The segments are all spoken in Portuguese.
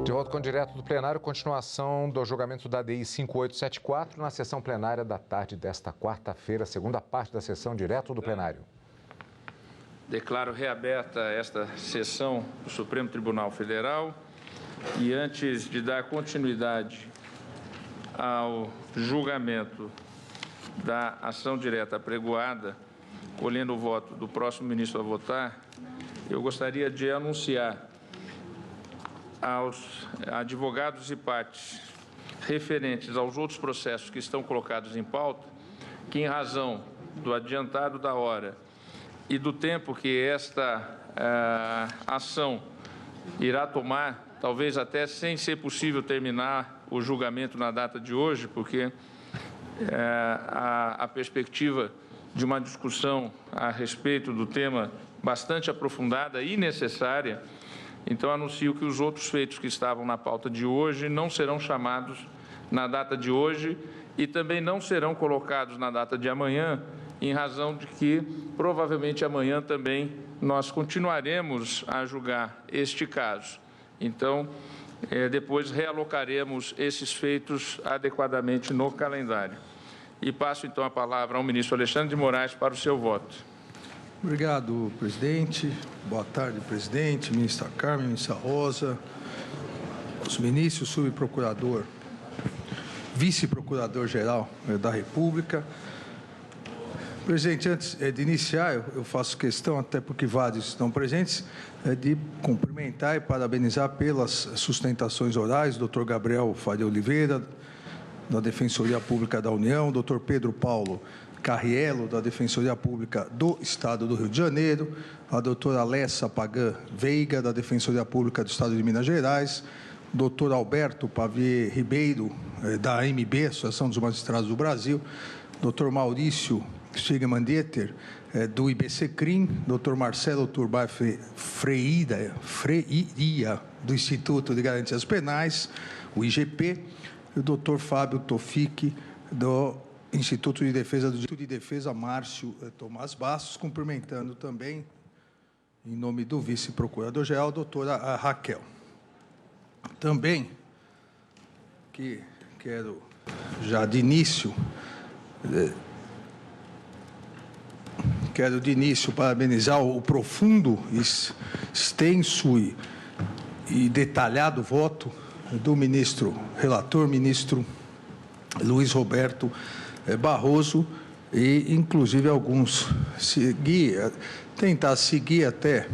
De volta com o direto do plenário, continuação do julgamento da DI 5874 na sessão plenária da tarde desta quarta-feira, segunda parte da sessão direto do plenário. Declaro reaberta esta sessão do Supremo Tribunal Federal e antes de dar continuidade ao julgamento da ação direta apregoada, colhendo o voto do próximo ministro a votar, eu gostaria de anunciar aos advogados e partes referentes aos outros processos que estão colocados em pauta, que em razão do adiantado da hora e do tempo que esta ação irá tomar, talvez até sem ser possível terminar o julgamento na data de hoje, porque a perspectiva de uma discussão a respeito do tema bastante aprofundada e necessária. Então, anuncio que os outros feitos que estavam na pauta de hoje não serão chamados na data de hoje e também não serão colocados na data de amanhã, em razão de que, provavelmente, amanhã também nós continuaremos a julgar este caso. Então, depois realocaremos esses feitos adequadamente no calendário. E passo, então, a palavra ao ministro Alexandre de Moraes para o seu voto. Obrigado, presidente. Boa tarde, presidente, ministra Carmen, ministra Rosa, os ministros, subprocurador, vice-procurador-geral da República. Presidente, antes de iniciar, eu faço questão, até porque vários estão presentes, de cumprimentar e parabenizar pelas sustentações orais, doutor Gabriel Faria Oliveira, da Defensoria Pública da União, doutor Pedro Paulo Carriello, da Defensoria Pública do Estado do Rio de Janeiro, a doutora Alessa Pagan Veiga, da Defensoria Pública do Estado de Minas Gerais, doutor Alberto Pavier Ribeiro, da AMB, Associação dos Magistrados do Brasil, doutor Maurício Stigmandeter, do IBCCRIM, doutor Marcelo Turbay Freiria, do Instituto de Garantias Penais, o IGP, e o doutor Fábio Tofique, do Instituto de Defesa Márcio Tomás Bastos, cumprimentando também, em nome do vice-procurador-geral, a doutora Raquel. Também, que quero já de início, parabenizar o profundo, extenso e detalhado voto do ministro relator, ministro Luiz Roberto Barroso, e inclusive alguns tentar seguir até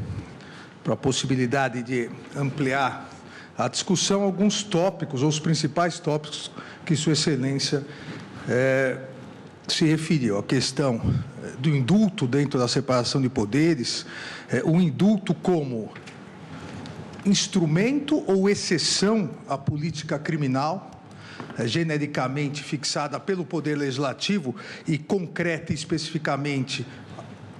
para a possibilidade de ampliar a discussão, alguns tópicos, ou os principais tópicos que Sua Excelência se referiu. A questão do indulto dentro da separação de poderes, o indulto como instrumento ou exceção à política criminal, genericamente fixada pelo Poder Legislativo e concreta e especificamente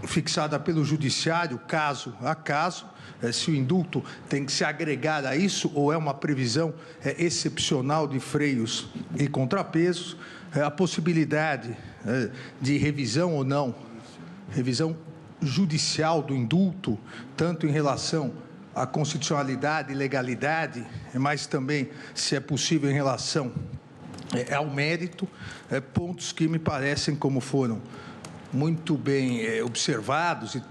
fixada pelo Judiciário, caso a caso, se o indulto tem que se agregar a isso ou é uma previsão excepcional de freios e contrapesos, a possibilidade de revisão ou não, revisão judicial do indulto, tanto em relação à constitucionalidade e legalidade, mas também, se é possível, em relação ao mérito, pontos que me parecem, como foram muito bem observados e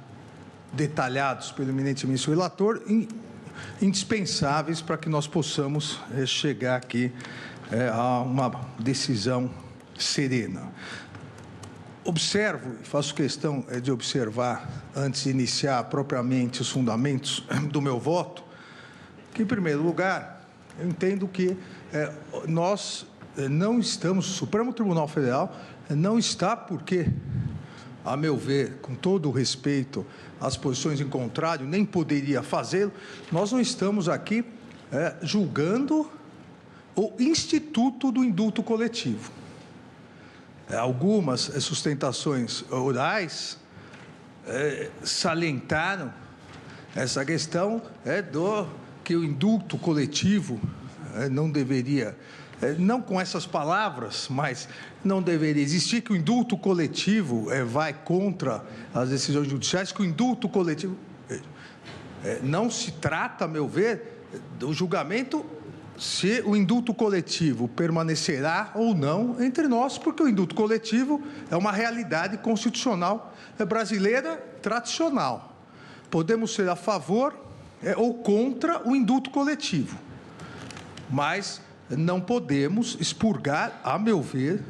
detalhados pelo eminente ministro relator, indispensáveis para que nós possamos chegar aqui a uma decisão serena. Observo, e faço questão de observar, antes de iniciar propriamente os fundamentos do meu voto, que, em primeiro lugar, eu entendo que nós não estamos, o Supremo Tribunal Federal não está porque, a meu ver, com todo o respeito às posições em contrário, nem poderia fazê-lo, nós não estamos aqui julgando o instituto do indulto coletivo. Algumas sustentações orais salientaram essa questão que o indulto coletivo não deveria, não com essas palavras, mas não deveria existir, que o indulto coletivo vai contra as decisões judiciais, que o indulto coletivo não se trata, a meu ver, do julgamento se o indulto coletivo permanecerá ou não entre nós, porque o indulto coletivo é uma realidade constitucional brasileira tradicional. Podemos ser a favor ou contra o indulto coletivo, mas não podemos expurgar, a meu ver,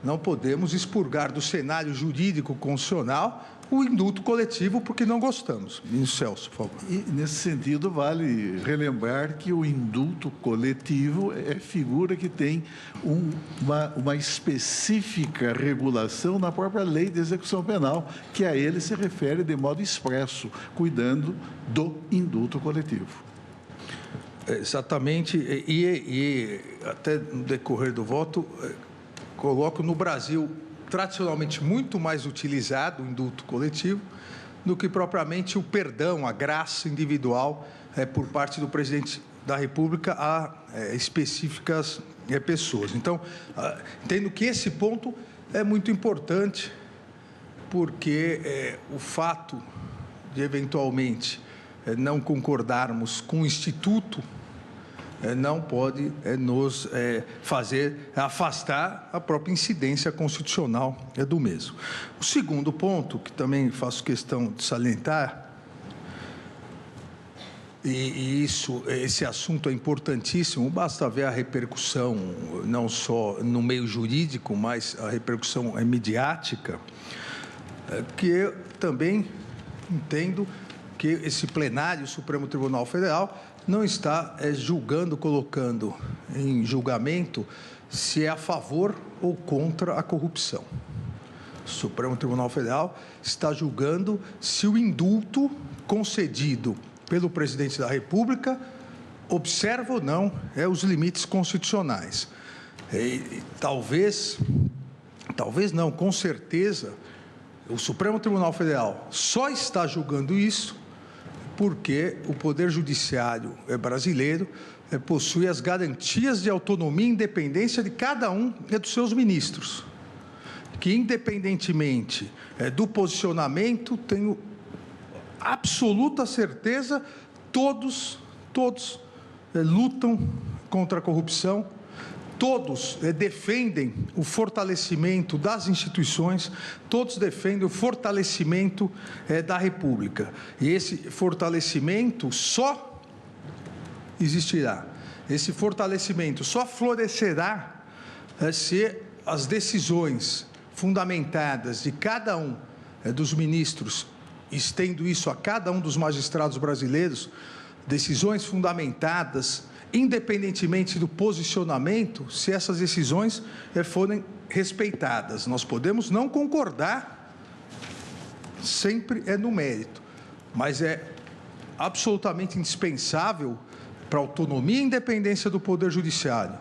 não podemos expurgar do cenário jurídico constitucional o indulto coletivo porque não gostamos. Ministro Celso, por favor. E, nesse sentido, vale relembrar que o indulto coletivo é figura que tem uma específica regulação na própria lei de execução penal, que a ele se refere de modo expresso, cuidando do indulto coletivo. Exatamente, e até no decorrer do voto, coloco no Brasil tradicionalmente muito mais utilizado o indulto coletivo do que propriamente o perdão, a graça individual por parte do presidente da República a específicas pessoas. Então, entendo que esse ponto é muito importante, porque o fato de, eventualmente, não concordarmos com o Instituto não pode nos fazer afastar a própria incidência constitucional do mesmo. O segundo ponto, que também faço questão de salientar, e esse assunto é importantíssimo, basta ver a repercussão, não só no meio jurídico, mas a repercussão midiática, que eu também entendo que esse plenário do Supremo Tribunal Federal não está julgando, colocando em julgamento se é a favor ou contra a corrupção. O Supremo Tribunal Federal está julgando se o indulto concedido pelo presidente da República observa ou não os limites constitucionais. Talvez não, com certeza, o Supremo Tribunal Federal só está julgando isso porque o Poder Judiciário brasileiro possui as garantias de autonomia e independência de cada um dos seus ministros, que, independentemente do posicionamento, tenho absoluta certeza, todos lutam contra a corrupção, todos defendem o fortalecimento das instituições, todos defendem o fortalecimento da República. E esse fortalecimento só existirá, esse fortalecimento só florescerá se as decisões fundamentadas de cada um dos ministros, estendo isso a cada um dos magistrados brasileiros, decisões fundamentadas independentemente do posicionamento, se essas decisões forem respeitadas. Nós podemos não concordar, sempre no mérito, mas é absolutamente indispensável para a autonomia e independência do Poder Judiciário,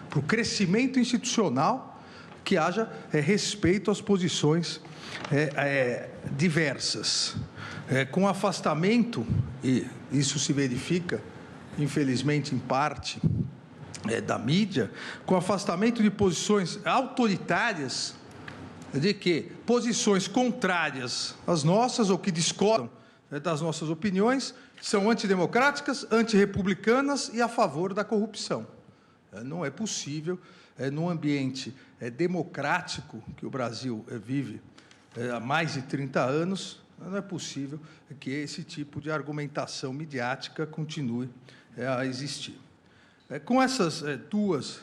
para o crescimento institucional, que haja respeito às posições diversas. Com afastamento, e isso se verifica, infelizmente, em parte da mídia, com afastamento de posições autoritárias, de que posições contrárias às nossas ou que discordam das nossas opiniões são antidemocráticas, antirrepublicanas e a favor da corrupção. Não é possível, num ambiente democrático que o Brasil vive há mais de 30 anos, não é possível que esse tipo de argumentação midiática continue a existir. Com essas duas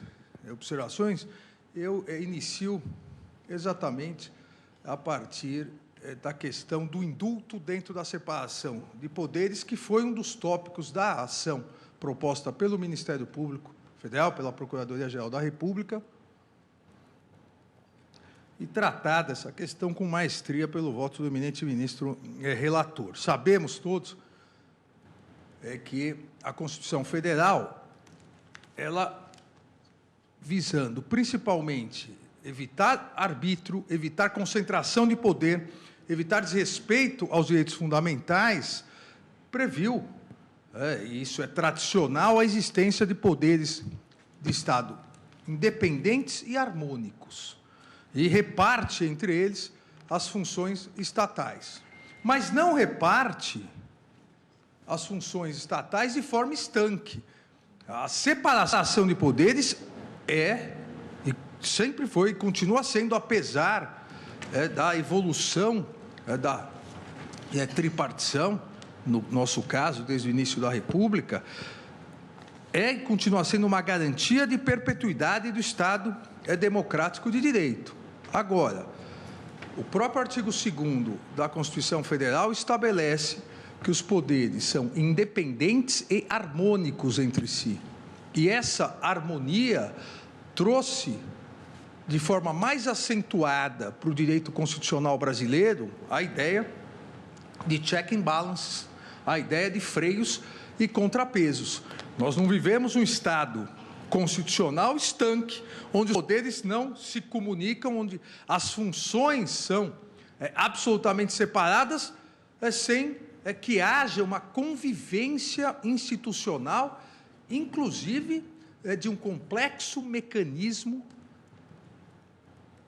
observações, eu inicio exatamente a partir da questão do indulto dentro da separação de poderes, que foi um dos tópicos da ação proposta pelo Ministério Público Federal, pela Procuradoria-Geral da República, e tratada essa questão com maestria pelo voto do eminente ministro relator. Sabemos todos que a Constituição Federal, ela visando principalmente evitar arbítrio, evitar concentração de poder, evitar desrespeito aos direitos fundamentais, previu, e isso é tradicional, a existência de poderes de Estado independentes e harmônicos, e reparte entre eles as funções estatais. Mas não reparte as funções estatais de forma estanque. A separação de poderes e sempre foi e continua sendo, apesar da evolução da tripartição, no nosso caso, desde o início da República, e continua sendo uma garantia de perpetuidade do Estado democrático de direito. Agora, o próprio artigo 2º da Constituição Federal estabelece que os poderes são independentes e harmônicos entre si. E essa harmonia trouxe, de forma mais acentuada para o direito constitucional brasileiro, a ideia de check and balances, a ideia de freios e contrapesos. Nós não vivemos um Estado constitucional estanque, onde os poderes não se comunicam, onde as funções são absolutamente separadas, sem que haja uma convivência institucional, inclusive de um complexo mecanismo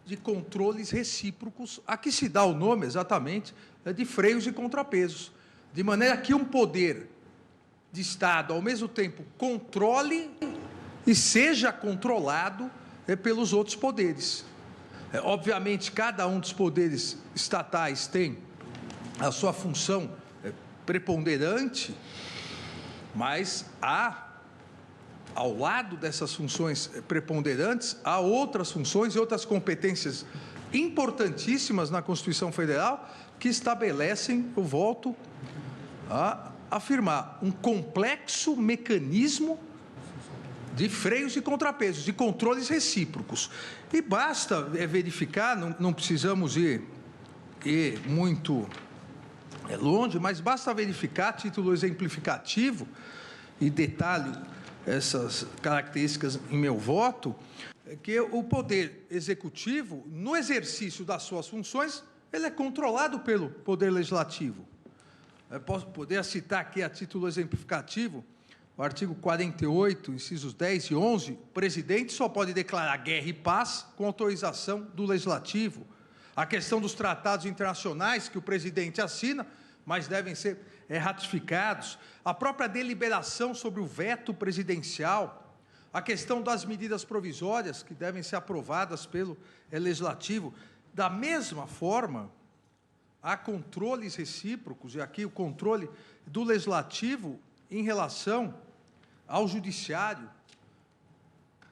de controles recíprocos, a que se dá o nome exatamente de freios e contrapesos, de maneira que um poder de Estado, ao mesmo tempo, controle e seja controlado pelos outros poderes. Obviamente, cada um dos poderes estatais tem a sua função preponderante, mas ao lado dessas funções preponderantes, há outras funções e outras competências importantíssimas na Constituição Federal que estabelecem, eu volto a afirmar, um complexo mecanismo de freios e contrapesos, de controles recíprocos. E basta verificar, não precisamos ir muito longe, mas basta verificar, a título exemplificativo, e detalhe essas características em meu voto, que o Poder Executivo, no exercício das suas funções, ele é controlado pelo Poder Legislativo. Eu posso poder citar aqui, a título exemplificativo, o artigo 48, incisos 10 e 11, o presidente só pode declarar guerra e paz com autorização do Legislativo. A questão dos tratados internacionais que o presidente assina, mas devem ser ratificados. A própria deliberação sobre o veto presidencial. A questão das medidas provisórias que devem ser aprovadas pelo Legislativo. Da mesma forma, há controles recíprocos, e aqui o controle do Legislativo em relação ao Judiciário.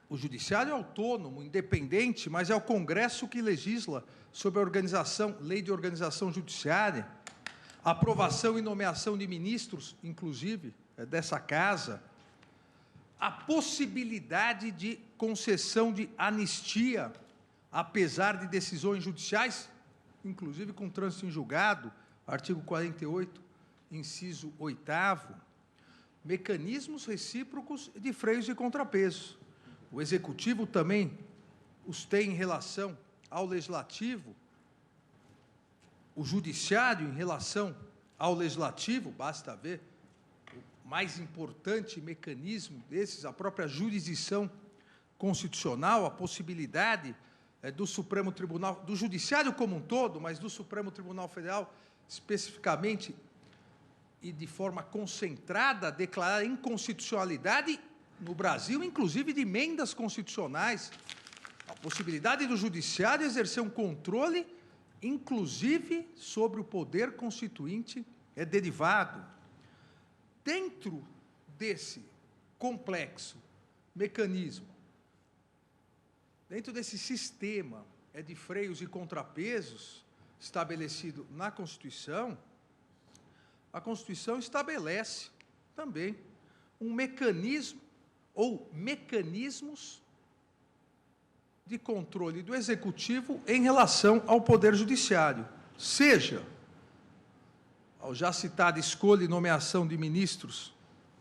O Judiciário é autônomo, independente, mas é o Congresso que legisla sobre a organização, lei de organização judiciária, aprovação e nomeação de ministros, inclusive, dessa Casa, a possibilidade de concessão de anistia, apesar de decisões judiciais, inclusive com trânsito em julgado, artigo 48, inciso 8º, mecanismos recíprocos de freios e contrapesos. O Executivo também os tem em relação ao Legislativo, o Judiciário em relação ao Legislativo, basta ver o mais importante mecanismo desses, a própria jurisdição constitucional, a possibilidade do Supremo Tribunal, do Judiciário como um todo, mas do Supremo Tribunal Federal, especificamente e de forma concentrada, declarar inconstitucionalidade no Brasil, inclusive de emendas constitucionais, a possibilidade do Judiciário exercer um controle, inclusive sobre o poder constituinte derivado. Dentro desse complexo mecanismo, dentro desse sistema de freios e contrapesos estabelecido na Constituição, a Constituição estabelece também um mecanismo ou mecanismos de controle do Executivo em relação ao Poder Judiciário, seja ao já citada escolha e nomeação de ministros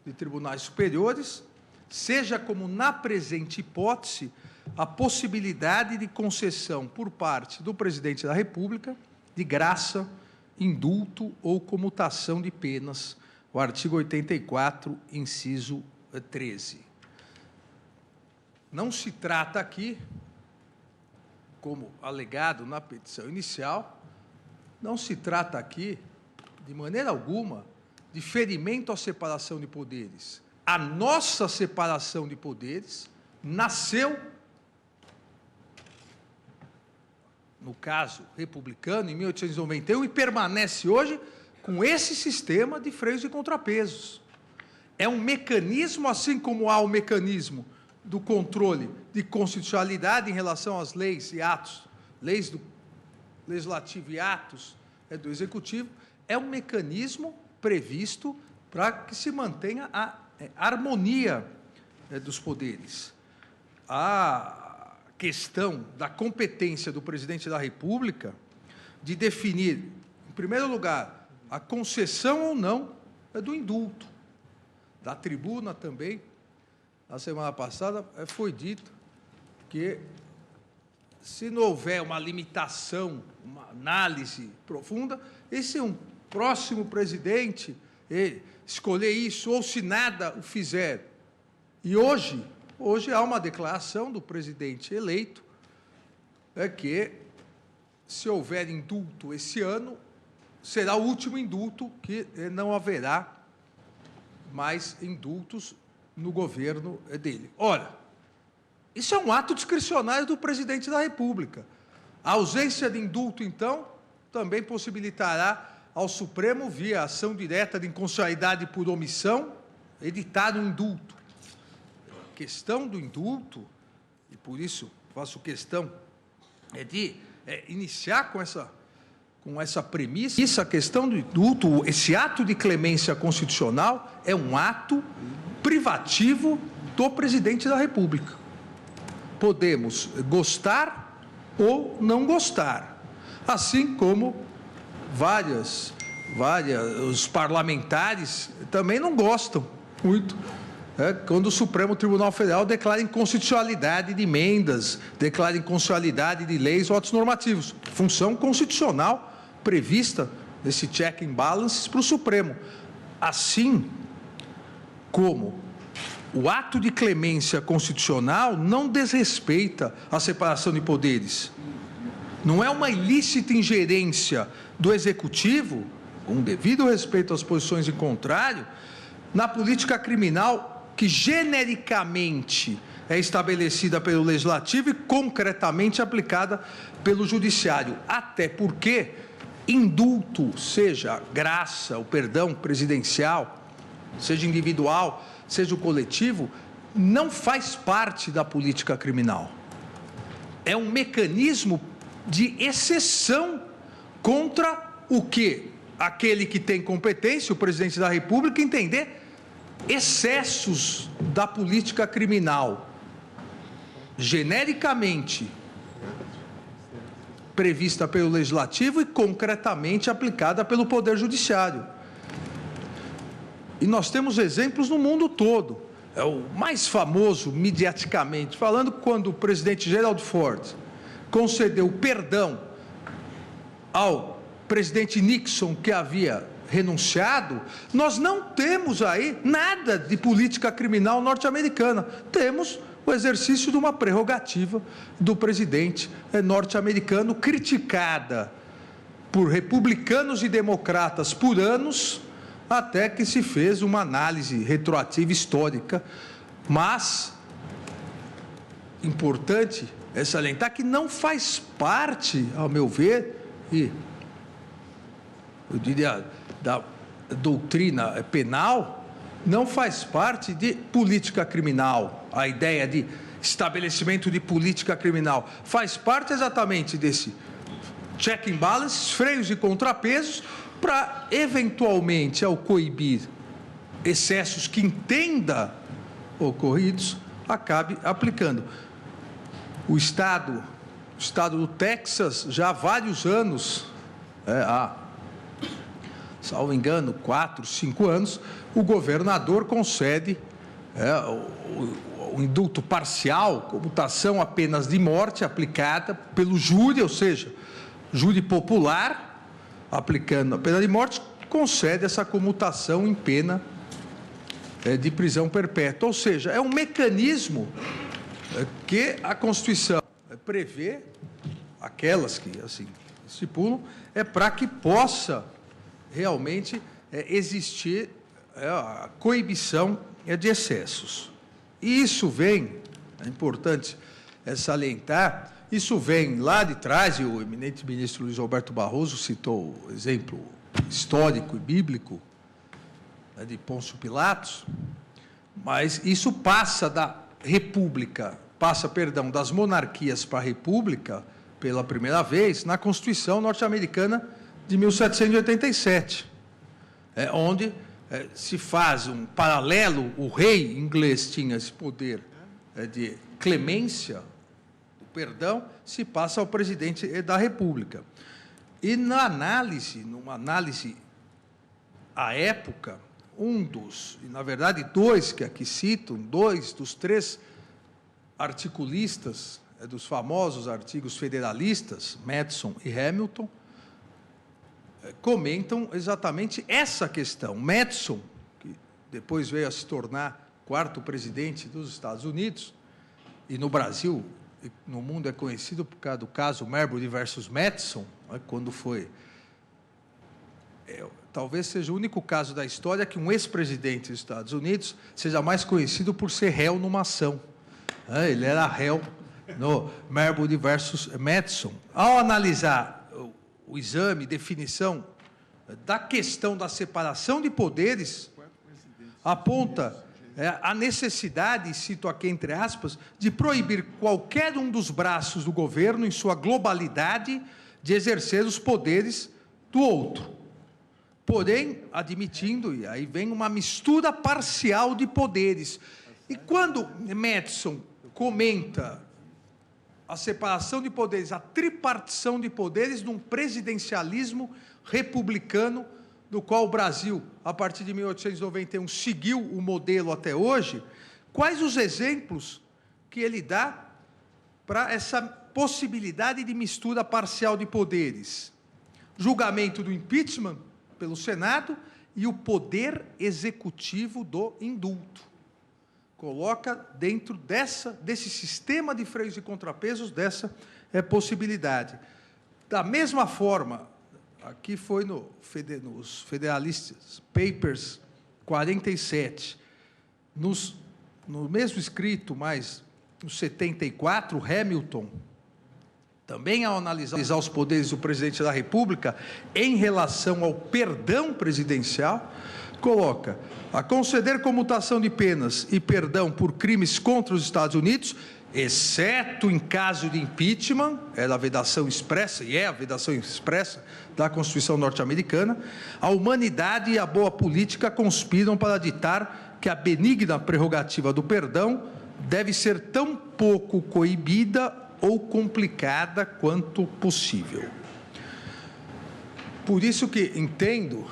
de tribunais superiores, seja como, na presente hipótese, a possibilidade de concessão por parte do Presidente da República de graça, indulto ou comutação de penas, o artigo 84, inciso 13. Não se trata aqui, como alegado na petição inicial, não se trata aqui, de maneira alguma, de ferimento à separação de poderes. a nossa separação de poderes nasceu, no caso republicano, em 1891, e permanece hoje com esse sistema de freios e contrapesos. É um mecanismo, assim como há o mecanismo do controle de constitucionalidade em relação às leis e atos, leis do Legislativo e atos do Executivo, é um mecanismo previsto para que se mantenha a harmonia dos poderes. A questão da competência do presidente da República de definir, em primeiro lugar, a concessão ou não do indulto. Da tribuna também, na semana passada, foi dito que, se não houver uma limitação, uma análise profunda, e se um próximo presidente escolher isso, ou se nada o fizer. E hoje há uma declaração do presidente eleito, que, se houver indulto esse ano, será o último indulto, que não haverá mais indultos no governo dele. Ora, isso é um ato discricionário do presidente da República. A ausência de indulto, então, também possibilitará ao Supremo, via ação direta de inconstitucionalidade por omissão, editar um indulto. A questão do indulto, e por isso faço questão de iniciar com essa premissa, a questão do indulto, esse ato de clemência constitucional é um ato privativo do presidente da República. Podemos gostar ou não gostar, assim como os parlamentares também não gostam muito quando o Supremo Tribunal Federal declara inconstitucionalidade de emendas, declara inconstitucionalidade de leis ou atos normativos, função constitucional prevista nesse check and balances para o Supremo. Assim como o ato de clemência constitucional não desrespeita a separação de poderes. Não é uma ilícita ingerência do Executivo, com devido respeito às posições em contrário, na política criminal que genericamente é estabelecida pelo Legislativo e concretamente aplicada pelo Judiciário. Até porque indulto, seja graça, o perdão presidencial, seja individual, seja o coletivo, não faz parte da política criminal. É um mecanismo de exceção contra o que aquele que tem competência, o presidente da República, entender excessos da política criminal, genericamente prevista pelo Legislativo e concretamente aplicada pelo Poder Judiciário. E nós temos exemplos no mundo todo. É o mais famoso, mediaticamente, falando quando o presidente Gerald Ford concedeu perdão ao presidente Nixon, que havia renunciado. Nós não temos aí nada de política criminal norte-americana. Temos o exercício de uma prerrogativa do presidente norte-americano, criticada por republicanos e democratas por anos, até que se fez uma análise retroativa histórica. Mas, importante é salientar que não faz parte, ao meu ver, e eu diria da doutrina penal, não faz parte de política criminal, a ideia de estabelecimento de política criminal. Faz parte exatamente desse check and balances, freios e contrapesos, para, eventualmente, ao coibir excessos que entenda ocorridos, acabe aplicando. O Estado do Texas, já há vários anos, salvo engano, 4, 5 anos, o governador concede o indulto parcial, comutação apenas de morte, aplicada pelo júri, ou seja, júri popular, aplicando a pena de morte, concede essa comutação em pena de prisão perpétua. Ou seja, é um mecanismo que a Constituição prevê, aquelas que assim estipulam, para que possa realmente existir a coibição de excessos. E isso vem, é importante salientar, isso vem lá de trás, e o eminente ministro Luiz Roberto Barroso citou o exemplo histórico e bíblico de Pôncio Pilatos, mas isso passa das monarquias para a república, pela primeira vez, na Constituição norte-americana de 1787, onde se faz um paralelo, o rei inglês tinha esse poder de clemência, do perdão, se passa ao presidente da república. E numa análise à época, na verdade, dois que aqui citam, dois dos três articulistas dos famosos artigos federalistas, Madison e Hamilton, comentam exatamente essa questão. Madison, que depois veio a se tornar quarto presidente dos Estados Unidos, e no Brasil, no mundo é conhecido por causa do caso Marbury versus Madison, quando foi... talvez seja o único caso da história que um ex-presidente dos Estados Unidos seja mais conhecido por ser réu numa ação. Ele era réu no Marbury versus Madison. Ao analisar o exame, definição da questão da separação de poderes, aponta a necessidade, cito aqui entre aspas, de proibir qualquer um dos braços do governo, em sua globalidade, de exercer os poderes do outro. Porém, admitindo, e aí vem uma mistura parcial de poderes. E quando Madison comenta a separação de poderes, a tripartição de poderes num presidencialismo republicano, do qual o Brasil, a partir de 1891, seguiu o modelo até hoje, quais os exemplos que ele dá para essa possibilidade de mistura parcial de poderes? Julgamento do impeachment pelo Senado e o poder executivo do indulto. Coloca dentro desse sistema de freios e contrapesos, dessa possibilidade. Da mesma forma, aqui foi nos Federalistas Papers 47, no mesmo escrito, mas no 74, Hamilton, também ao analisar os poderes do presidente da República em relação ao perdão presidencial, coloca: a conceder comutação de penas e perdão por crimes contra os Estados Unidos, exceto em caso de impeachment, era a vedação expressa, e é a vedação expressa da Constituição norte-americana, a humanidade e a boa política conspiram para ditar que a benigna prerrogativa do perdão deve ser tão pouco coibida ou complicada quanto possível. Por isso que entendo,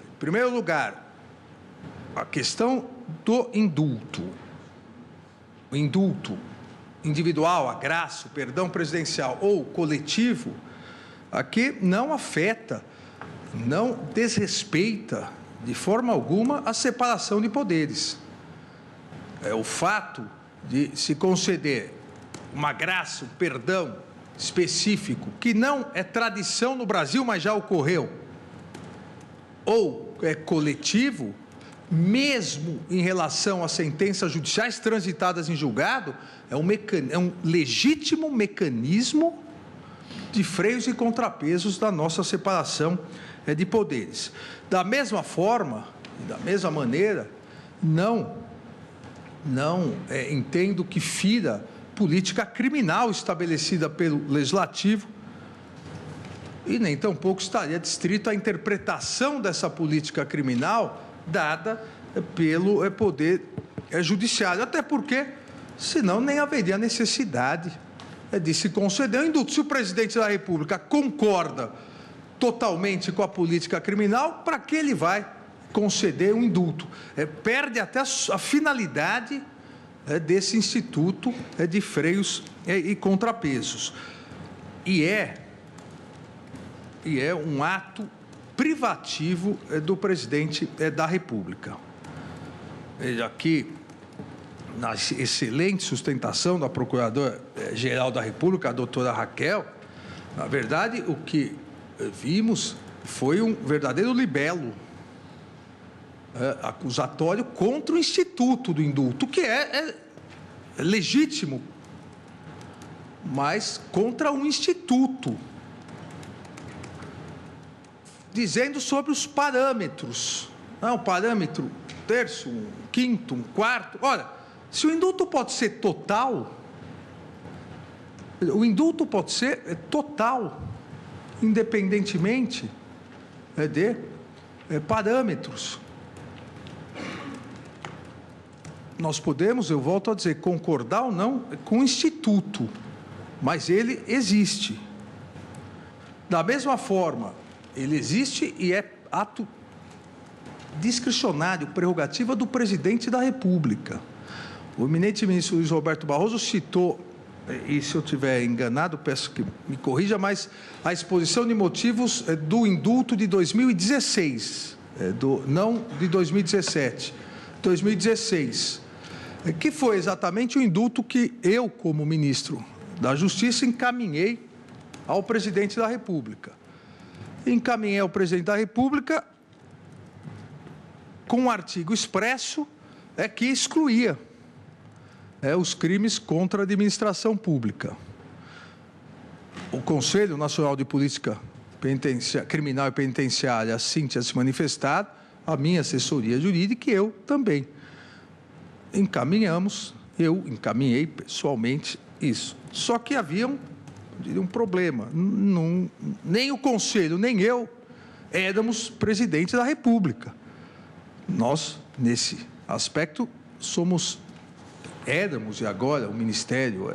em primeiro lugar, a questão do indulto. O indulto individual, a graça, o perdão presidencial ou coletivo, aqui não afeta, não desrespeita de forma alguma a separação de poderes. O fato de se conceder uma graça, um perdão específico, que não é tradição no Brasil, mas já ocorreu, ou é coletivo, mesmo em relação a sentenças judiciais transitadas em julgado, é um legítimo mecanismo de freios e contrapesos da nossa separação de poderes. Da mesma forma, e da mesma maneira, não entendo que fira política criminal estabelecida pelo Legislativo, e nem tampouco estaria adstrito à interpretação dessa política criminal dada pelo Poder Judiciário, até porque, senão, nem haveria necessidade de se conceder o indulto. Se o presidente da República concorda totalmente com a política criminal, para que ele vai conceder um indulto? Perde até a finalidade desse instituto de freios e contrapesos. E é um ato privativo do presidente da República. Aqui, na excelente sustentação da Procuradora-Geral da República, a doutora Raquel, na verdade, o que vimos foi um verdadeiro libelo. acusatório contra o instituto do indulto, que é legítimo, mas contra um instituto, dizendo sobre os parâmetros. Um parâmetro terço, um quinto, um quarto. Olha, se o indulto pode ser total, o indulto pode ser total, independentemente de parâmetros. Nós podemos, eu volto a dizer, concordar ou não com o instituto, mas ele existe. Da mesma forma, ele existe e é ato discricionário, prerrogativa do presidente da República. O eminente ministro Luiz Roberto Barroso citou, e se eu estiver enganado, peço que me corrija, mas a exposição de motivos do indulto de 2016, não de 2017, 2016, que foi exatamente o indulto que eu, como ministro da Justiça, encaminhei ao presidente da República. Encaminhei ao presidente da República com um artigo expresso que excluía os crimes contra a administração pública. O Conselho Nacional de Política Criminal e Penitenciária assim tinha se manifestado, a minha assessoria jurídica e eu também. Eu encaminhei pessoalmente isso. Só que havia um problema. Nem o Conselho, nem eu éramos presidente da República. Nós, nesse aspecto, éramos e agora o Ministério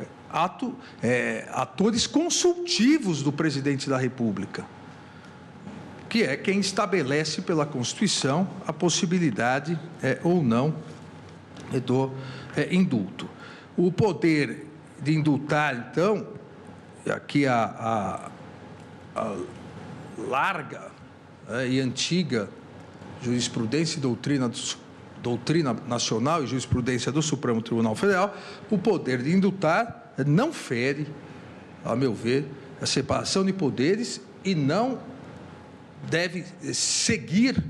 atores consultivos do presidente da República, que é quem estabelece pela Constituição a possibilidade ou não do indulto. O poder de indultar, então, aqui a larga e antiga jurisprudência e doutrina nacional e jurisprudência do Supremo Tribunal Federal, o poder de indultar não fere, a meu ver, a separação de poderes e não deve seguir,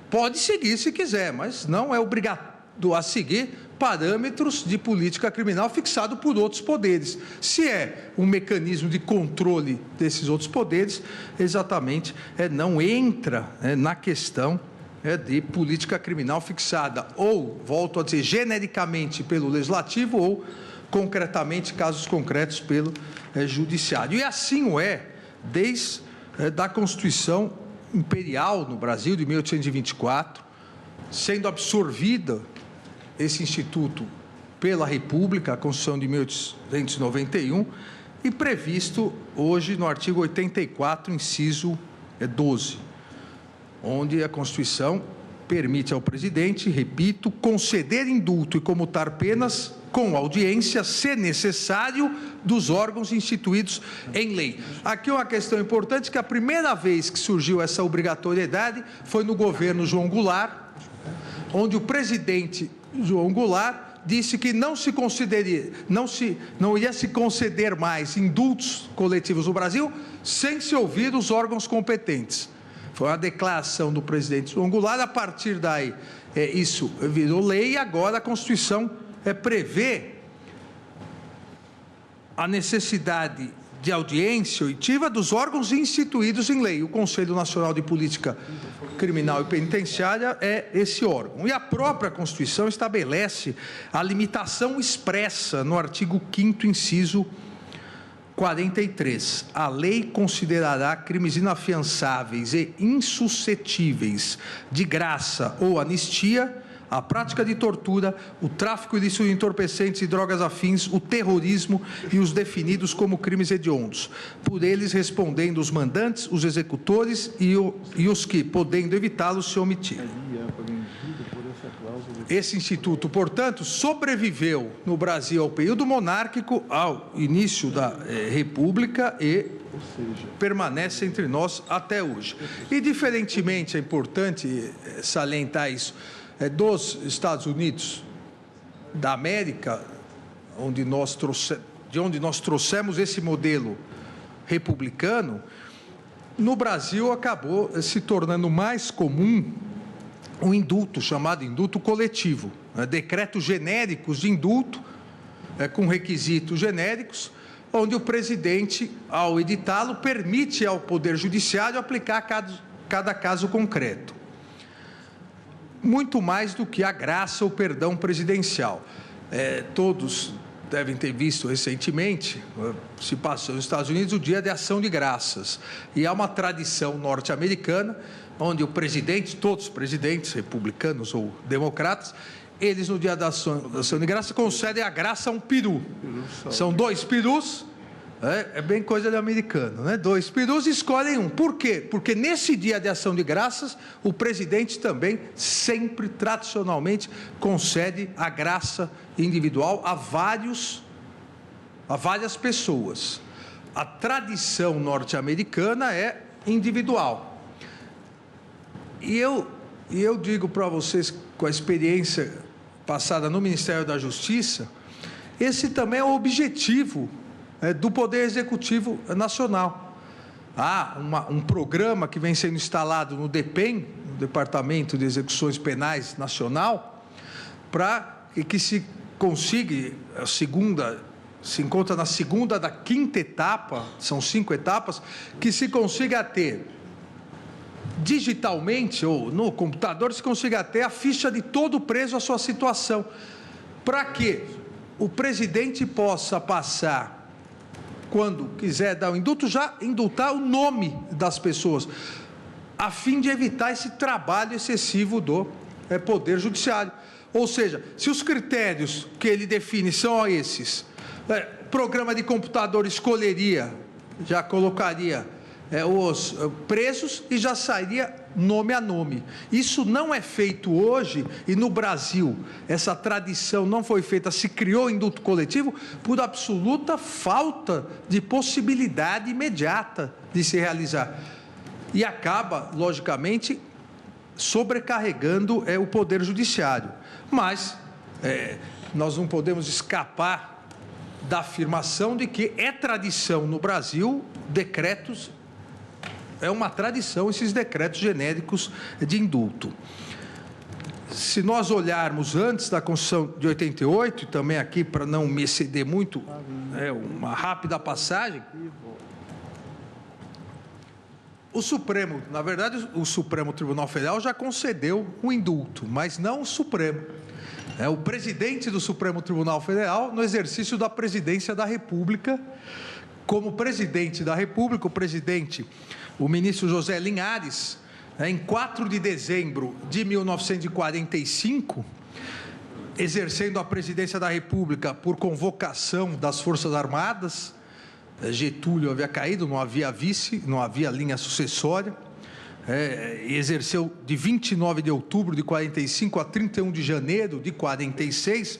pode seguir se quiser, mas não é obrigado a seguir parâmetros de política criminal fixado por outros poderes. Se é um mecanismo de controle desses outros poderes, exatamente não entra na questão de política criminal fixada, ou, volto a dizer, genericamente pelo Legislativo ou concretamente, casos concretos, pelo Judiciário. E assim o desde a Constituição Imperial no Brasil, de 1824, sendo absorvida esse instituto pela República, a Constituição de 1891, e previsto hoje no artigo 84, inciso 12, onde a Constituição permite ao presidente, repito, conceder indulto e comutar penas com audiência, se necessário, dos órgãos instituídos em lei. Aqui uma questão importante, que a primeira vez que surgiu essa obrigatoriedade foi no governo João Goulart, onde o presidente João Goulart disse que não ia se conceder mais indultos coletivos no Brasil sem se ouvir os órgãos competentes. Foi uma declaração do presidente João Goulart. A partir daí, isso virou lei, e agora a Constituição prevê a necessidade de audiência oitiva dos órgãos instituídos em lei. O Conselho Nacional de Política Criminal e Penitenciária é esse órgão. E a própria Constituição estabelece a limitação expressa no artigo 5º, inciso 43. A lei considerará crimes inafiançáveis e insuscetíveis de graça ou anistia a prática de tortura, o tráfico ilícito de entorpecentes e drogas afins, o terrorismo e os definidos como crimes hediondos, por eles respondendo os mandantes, os executores e os que, podendo evitá-los, se omitirem. Esse instituto, portanto, sobreviveu no Brasil ao período monárquico, ao início da República e permanece entre nós até hoje. E, diferentemente, é importante salientar isso, dos Estados Unidos da América, de onde nós trouxemos esse modelo republicano, no Brasil acabou se tornando mais comum um indulto chamado indulto coletivo, decretos genéricos de indulto, com requisitos genéricos, onde o presidente, ao editá-lo, permite ao Poder Judiciário aplicar cada caso concreto. Muito mais do que a graça ou perdão presidencial. Todos devem ter visto recentemente, se passou nos Estados Unidos, o Dia de Ação de Graças. E há uma tradição norte-americana, onde o presidente, todos os presidentes, republicanos ou democratas, eles no Dia da Ação de Graças concedem a graça a um peru. São 2 perus, é bem coisa de americano, né? 2 perus, escolhem um. Por quê? Porque nesse Dia de Ação de Graças, o presidente também sempre, tradicionalmente, concede a graça individual a várias pessoas. A tradição norte-americana é individual. E eu digo para vocês, com a experiência passada no Ministério da Justiça, esse também é o objetivo do Poder Executivo Nacional. Há um programa que vem sendo instalado no DEPEN, no Departamento de Execuções Penais Nacional, para que se consiga, se encontra na segunda da 5ª etapa, são 5 etapas, que se consiga ter digitalmente ou no computador, se consiga ter a ficha de todo preso, a sua situação, para que o presidente possa passar, quando quiser dar o indulto, já indultar o nome das pessoas, a fim de evitar esse trabalho excessivo do Poder Judiciário. Ou seja, se os critérios que ele define são esses, programa de computador escolheria, já colocaria os presos e já sairia nome a nome. Isso não é feito hoje, e no Brasil essa tradição não foi feita, se criou indulto coletivo por absoluta falta de possibilidade imediata de se realizar. E acaba, logicamente, sobrecarregando o Poder Judiciário. Mas nós não podemos escapar da afirmação de que é tradição no Brasil decretos. É uma tradição esses decretos genéricos de indulto. Se nós olharmos antes da Constituição de 88, e também aqui para não me exceder muito, uma rápida passagem, o Supremo, na verdade, o Supremo Tribunal Federal já concedeu o indulto, mas não o Supremo. O presidente do Supremo Tribunal Federal, no exercício da presidência da República, como presidente da República, o ministro José Linhares, em 4 de dezembro de 1945, exercendo a presidência da República por convocação das Forças Armadas, Getúlio havia caído, não havia vice, não havia linha sucessória, exerceu de 29 de outubro de 45 a 31 de janeiro de 46,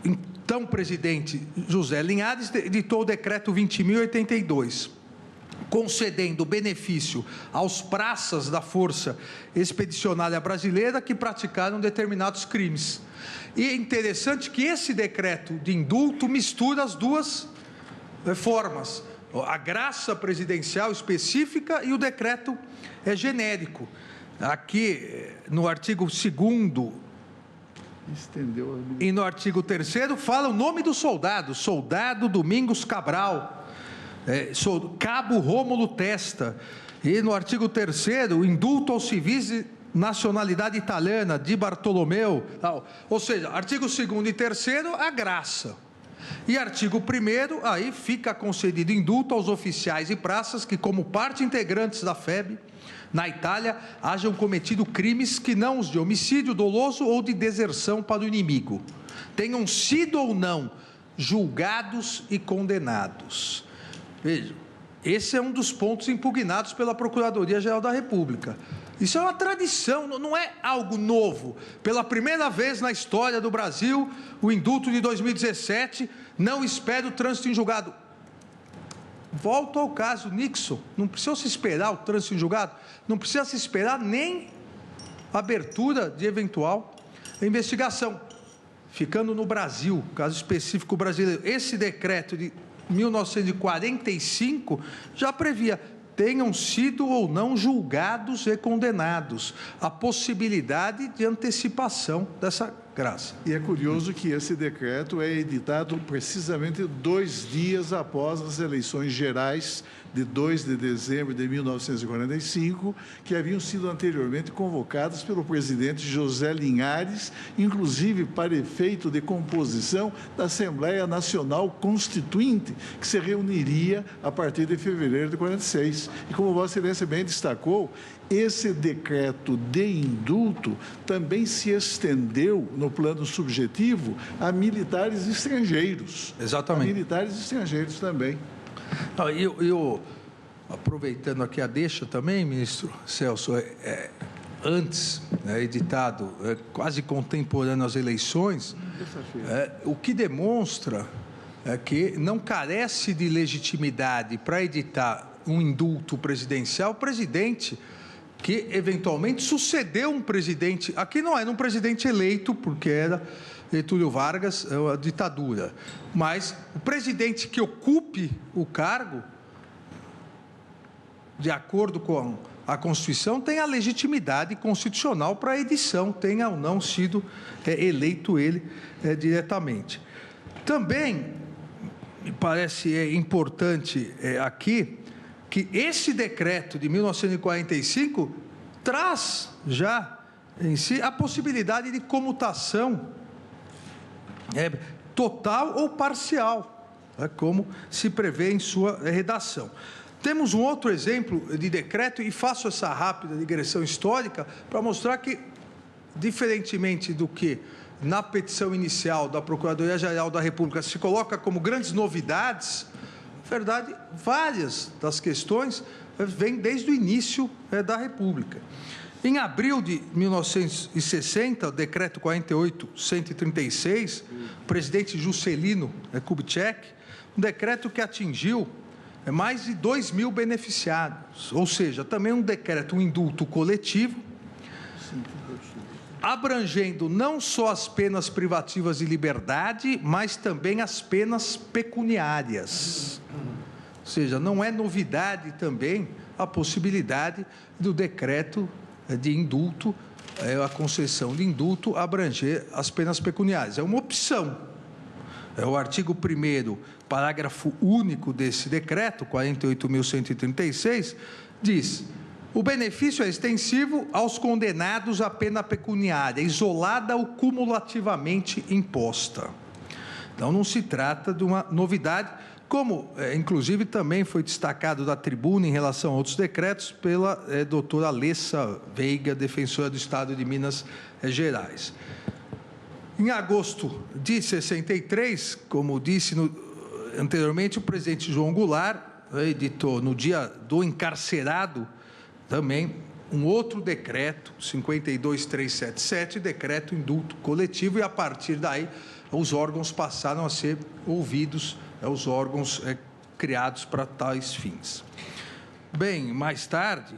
então presidente José Linhares editou o decreto 20.082, concedendo benefício aos praças da Força Expedicionária Brasileira que praticaram determinados crimes. E é interessante que esse decreto de indulto mistura as duas formas, a graça presidencial específica e o decreto genérico. Aqui, no artigo 2º e no artigo 3º, fala o nome do soldado, soldado Domingos Cabral, Cabo Rômulo Testa. E no artigo 3º, o indulto aos civis de nacionalidade italiana, Di Bartolomeu, tal. Ou seja, artigo 2º e 3º, a graça. E artigo 1º, aí fica concedido indulto aos oficiais e praças que, como parte integrantes da FEB, na Itália, hajam cometido crimes que não os de homicídio doloso ou de deserção para o inimigo, tenham sido ou não julgados e condenados. Vejam, esse é um dos pontos impugnados pela Procuradoria-Geral da República. Isso é uma tradição, não é algo novo. Pela primeira vez na história do Brasil, o indulto de 2017 não espera o trânsito em julgado. Volto ao caso Nixon, não precisa se esperar o trânsito em julgado, não precisa se esperar nem a abertura de eventual investigação. Ficando no Brasil, caso específico brasileiro, esse decreto de 1945 já previa tenham sido ou não julgados e condenados. A possibilidade de antecipação dessa graça. E é curioso que esse decreto é editado precisamente 2 dias após as eleições gerais de 2 de dezembro de 1945, que haviam sido anteriormente convocadas pelo presidente José Linhares, inclusive para efeito de composição da Assembleia Nacional Constituinte, que se reuniria a partir de fevereiro de 46. E como Vossa Excelência bem destacou, esse decreto de indulto também se estendeu, no plano subjetivo, a militares estrangeiros. Exatamente. A militares estrangeiros também. Eu aproveitando aqui a deixa também, ministro Celso, antes, editado, quase contemporâneo às eleições, o que demonstra que não carece de legitimidade para editar um indulto presidencial, o presidente que eventualmente sucedeu um presidente, aqui não era um presidente eleito, porque era Getúlio Vargas, a ditadura, mas o presidente que ocupe o cargo, de acordo com a Constituição, tem a legitimidade constitucional para a edição, tenha ou não sido eleito ele diretamente. Também me parece importante aqui que esse decreto de 1945 traz já em si a possibilidade de comutação total ou parcial, como se prevê em sua redação. Temos um outro exemplo de decreto, e faço essa rápida digressão histórica para mostrar que, diferentemente do que na petição inicial da Procuradoria-Geral da República se coloca como grandes novidades, na verdade, várias das questões vêm desde o início da República. Em abril de 1960, o decreto 48.136, o presidente Juscelino Kubitschek, um decreto que atingiu mais de 2.000 beneficiados, ou seja, também um decreto, um indulto coletivo, abrangendo não só as penas privativas de liberdade, mas também as penas pecuniárias. Ou seja, não é novidade também a possibilidade do decreto de indulto, a concessão de indulto, abranger as penas pecuniárias. É uma opção. O artigo 1º, parágrafo único desse decreto, 48.136, diz: o benefício é extensivo aos condenados à pena pecuniária, isolada ou cumulativamente imposta. Então, não se trata de uma novidade, como, inclusive, também foi destacado da tribuna em relação a outros decretos pela doutora Alessa Veiga, defensora do Estado de Minas Gerais. Em agosto de 63, como disse anteriormente, o presidente João Goulart editou, no dia do encarcerado, também um outro decreto, 52.377, decreto indulto coletivo, e a partir daí os órgãos passaram a ser ouvidos, os órgãos criados para tais fins. Bem, mais tarde,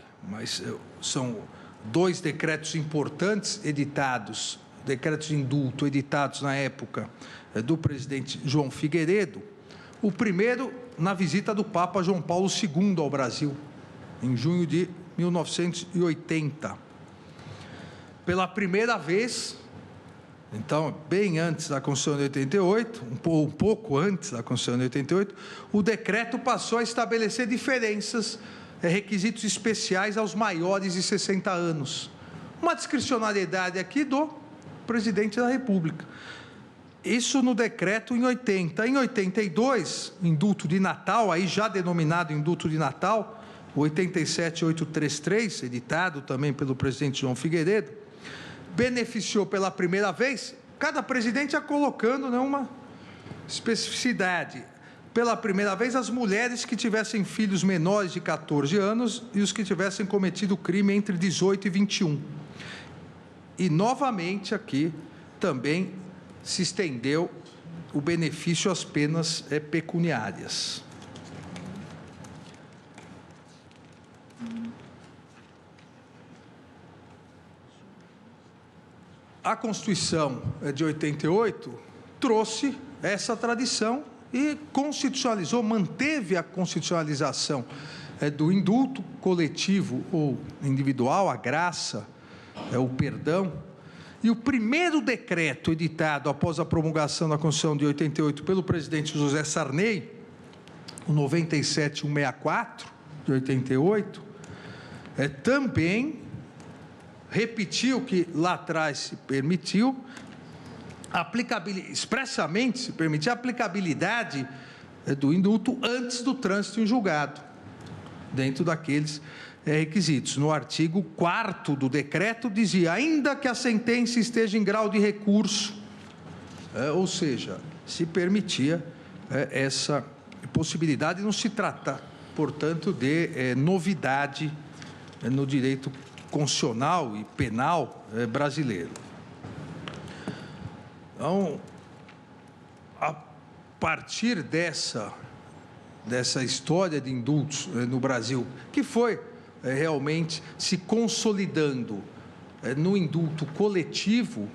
são 2 decretos importantes editados, decretos de indulto editados na época do presidente João Figueiredo. O primeiro, na visita do Papa João Paulo II ao Brasil, em junho de 1980. Pela primeira vez, então, bem antes da Constituição de 88, um pouco antes da Constituição de 88, o decreto passou a estabelecer diferenças, requisitos especiais aos maiores de 60 anos. Uma discricionariedade aqui do presidente da República. Isso no decreto em 80. Em 82, indulto de Natal, aí já denominado indulto de Natal, 87.833, editado também pelo presidente João Figueiredo, beneficiou pela primeira vez, cada presidente ia colocando uma especificidade. Pela primeira vez, as mulheres que tivessem filhos menores de 14 anos e os que tivessem cometido crime entre 18 e 21. E, novamente, aqui também se estendeu o benefício às penas pecuniárias. A Constituição de 88 trouxe essa tradição e constitucionalizou, manteve a constitucionalização do indulto coletivo ou individual, a graça, o perdão. E o primeiro decreto editado após a promulgação da Constituição de 88 pelo presidente José Sarney, o 97.164 de 88, também repetiu o que lá atrás se permitiu, expressamente se permitia a aplicabilidade do indulto antes do trânsito em julgado, dentro daqueles requisitos. No artigo 4º do decreto dizia, ainda que a sentença esteja em grau de recurso, ou seja, se permitia essa possibilidade, não se trata, portanto, de novidade no direito constitucional e penal brasileiro. Então, a partir dessa história de indultos no Brasil, que foi realmente se consolidando no indulto coletivo,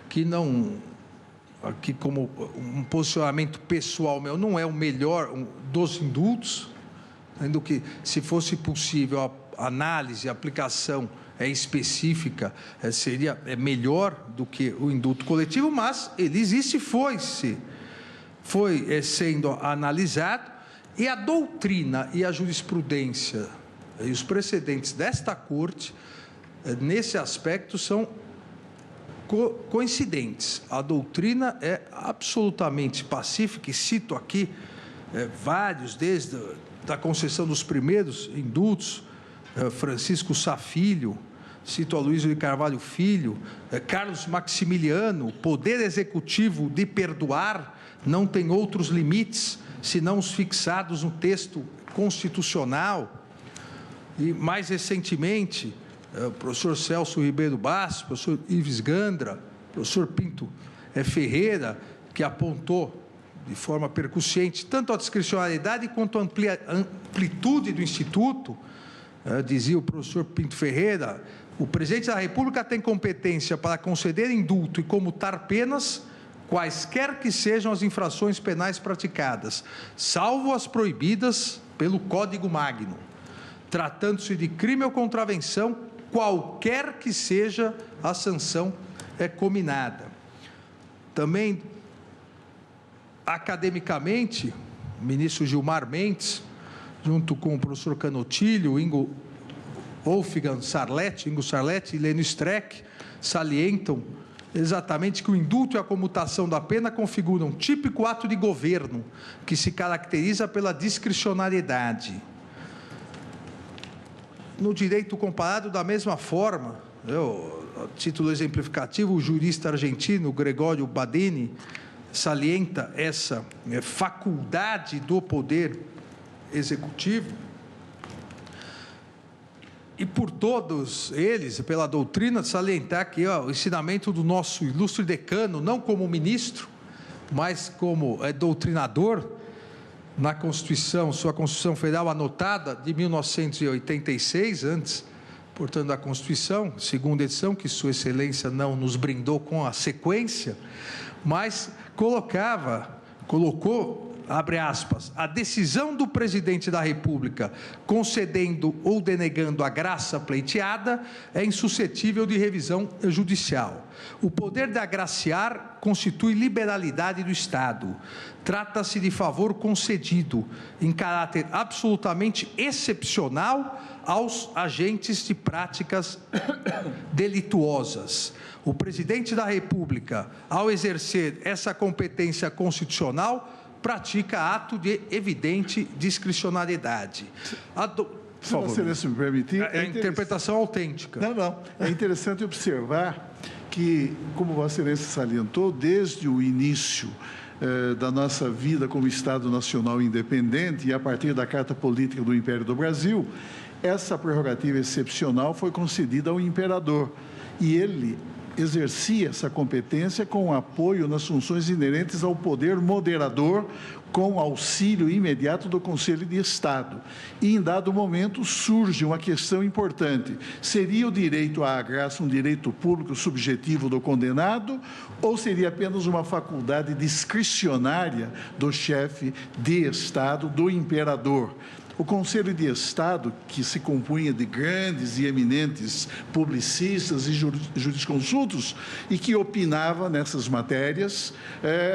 que como um posicionamento pessoal meu, não é o melhor dos indultos, sendo que, se fosse possível a análise, a aplicação específica, seria melhor do que o indulto coletivo, mas ele existe, foi sendo analisado, e a doutrina e a jurisprudência e os precedentes desta Corte, nesse aspecto, são coincidentes. A doutrina é absolutamente pacífica, e cito aqui vários, desde a concessão dos primeiros indultos, Francisco Sá Filho, cito Aloysio de Carvalho Filho, Carlos Maximiliano, poder executivo de perdoar não tem outros limites, senão os fixados no texto constitucional. E, mais recentemente, o professor Celso Ribeiro Bastos, o professor Ives Gandra, o professor Pinto Ferreira, que apontou de forma percussiente tanto a discricionariedade quanto a amplitude do Instituto. Dizia o professor Pinto Ferreira, o presidente da República tem competência para conceder indulto e comutar penas, quaisquer que sejam as infrações penais praticadas, salvo as proibidas pelo Código Magno, tratando-se de crime ou contravenção, qualquer que seja a sanção cominada. Também, academicamente, o ministro Gilmar Mendes, junto com o professor Canotilho, Ingo Sarletti e Lênio Streck, salientam exatamente que o indulto e a comutação da pena configuram um típico ato de governo que se caracteriza pela discricionariedade. No direito comparado, da mesma forma, a título exemplificativo, o jurista argentino Gregório Badini salienta essa faculdade do poder executivo, e por todos eles, pela doutrina, salientar que o ensinamento do nosso ilustre decano, não como ministro, mas como doutrinador, na Constituição, sua Constituição Federal anotada de 1986, antes, portanto, da Constituição, segunda edição, que Sua Excelência não nos brindou com a sequência, mas colocou, abre aspas, a decisão do presidente da República concedendo ou denegando a graça pleiteada é insuscetível de revisão judicial. O poder de agraciar constitui liberalidade do Estado. Trata-se de favor concedido em caráter absolutamente excepcional aos agentes de práticas delituosas. O presidente da República, ao exercer essa competência constitucional, pratica ato de evidente discricionariedade. Se você me permitir, é interpretação autêntica. Não. É interessante observar que, como Vossa Excelência salientou, desde o início da nossa vida como Estado Nacional Independente e a partir da Carta Política do Império do Brasil, essa prerrogativa excepcional foi concedida ao imperador. E ele exercia essa competência com apoio nas funções inerentes ao poder moderador, com auxílio imediato do Conselho de Estado. E, em dado momento, surge uma questão importante. Seria o direito à graça um direito público subjetivo do condenado ou seria apenas uma faculdade discricionária do chefe de Estado, do imperador? o Conselho de Estado, que se compunha de grandes e eminentes publicistas e jurisconsultos e que opinava nessas matérias,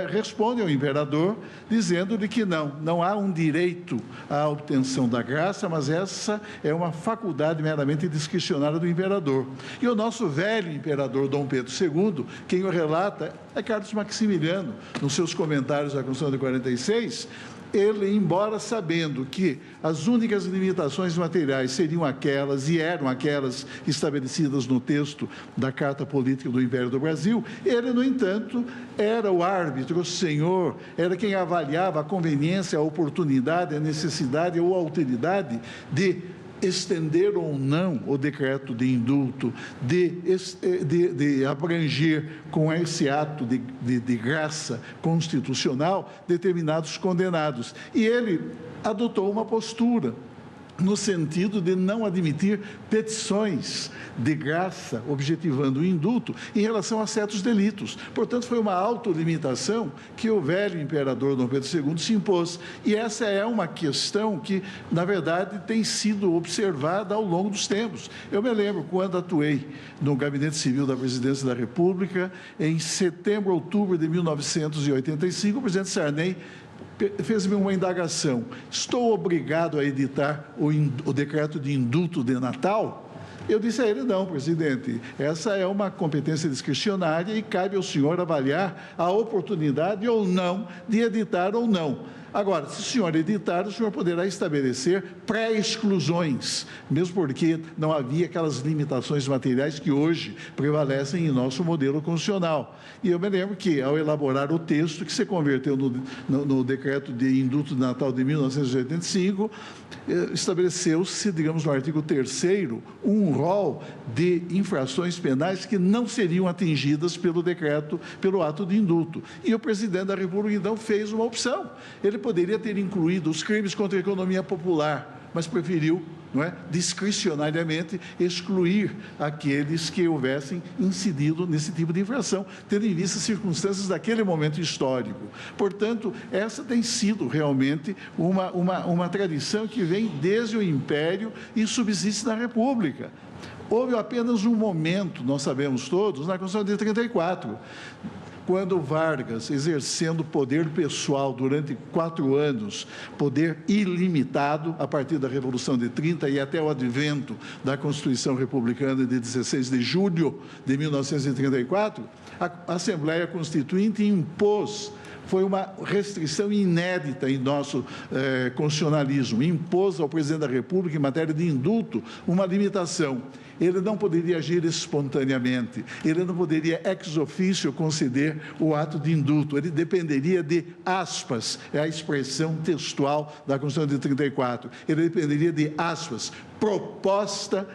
responde ao imperador dizendo-lhe que não há um direito à obtenção da graça, mas essa é uma faculdade meramente discricionária do imperador. E o nosso velho imperador Dom Pedro II, quem o relata é Carlos Maximiliano, nos seus comentários à Constituição de 46, ele, embora sabendo que as únicas limitações materiais seriam aquelas, e eram aquelas estabelecidas no texto da Carta Política do Império do Brasil, ele, no entanto, era o árbitro, o senhor, era quem avaliava a conveniência, a oportunidade, a necessidade ou a utilidade de estender ou não o decreto de indulto, de abranger com esse ato de graça constitucional determinados condenados. E ele adotou uma postura no sentido de não admitir petições de graça, objetivando o indulto, em relação a certos delitos. Portanto, foi uma autolimitação que o velho imperador Dom Pedro II se impôs. E essa é uma questão que, na verdade, tem sido observada ao longo dos tempos. Eu me lembro, quando atuei no Gabinete Civil da Presidência da República, em setembro, outubro de 1985, o presidente Sarney fez-me uma indagação: estou obrigado a editar o decreto de indulto de Natal? Eu disse a ele: não, presidente, essa é uma competência discricionária e cabe ao senhor avaliar a oportunidade ou não de editar ou não. Agora, se o senhor editar, o senhor poderá estabelecer pré-exclusões, mesmo porque não havia aquelas limitações materiais que hoje prevalecem em nosso modelo constitucional. E eu me lembro que, ao elaborar o texto que se converteu no decreto de indulto de Natal de 1985, estabeleceu-se, digamos, no artigo 3º, um rol de infrações penais que não seriam atingidas pelo decreto, pelo ato de indulto. E o presidente da República, então, fez uma opção. Ele poderia ter incluído os crimes contra a economia popular, mas preferiu, discricionariamente, excluir aqueles que houvessem incidido nesse tipo de infração, tendo em vista as circunstâncias daquele momento histórico. Portanto, essa tem sido realmente uma tradição que vem desde o Império e subsiste na República. Houve apenas um momento, nós sabemos todos, na Constituição de 34, quando Vargas, exercendo poder pessoal durante 4 anos, poder ilimitado, a partir da Revolução de 30 e até o advento da Constituição Republicana de 16 de julho de 1934, a Assembleia Constituinte impôs, foi uma restrição inédita em nosso constitucionalismo, impôs ao presidente da República, em matéria de indulto, uma limitação. Ele não poderia agir espontaneamente, ele não poderia ex officio conceder o ato de indulto, ele dependeria de aspas, é a expressão textual da Constituição de 34, ele dependeria de aspas, proposta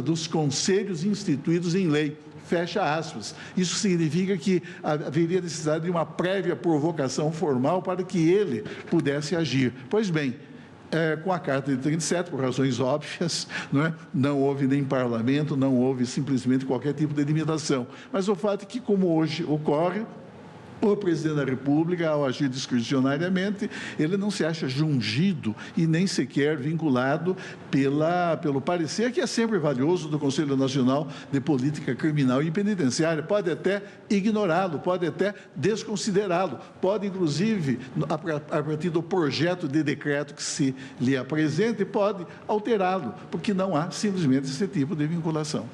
dos conselhos instituídos em lei. Fecha aspas. Isso significa que haveria necessidade de uma prévia provocação formal para que ele pudesse agir. Pois bem, com a Carta de 37, por razões óbvias, não houve nem parlamento, não houve simplesmente qualquer tipo de limitação. Mas o fato é que, como hoje ocorre, o presidente da República, ao agir discricionariamente, ele não se acha jungido e nem sequer vinculado pelo parecer, que é sempre valioso, do Conselho Nacional de Política Criminal e Penitenciária. Pode até ignorá-lo, pode até desconsiderá-lo, pode, inclusive, a partir do projeto de decreto que se lhe apresente, pode alterá-lo, porque não há simplesmente esse tipo de vinculação.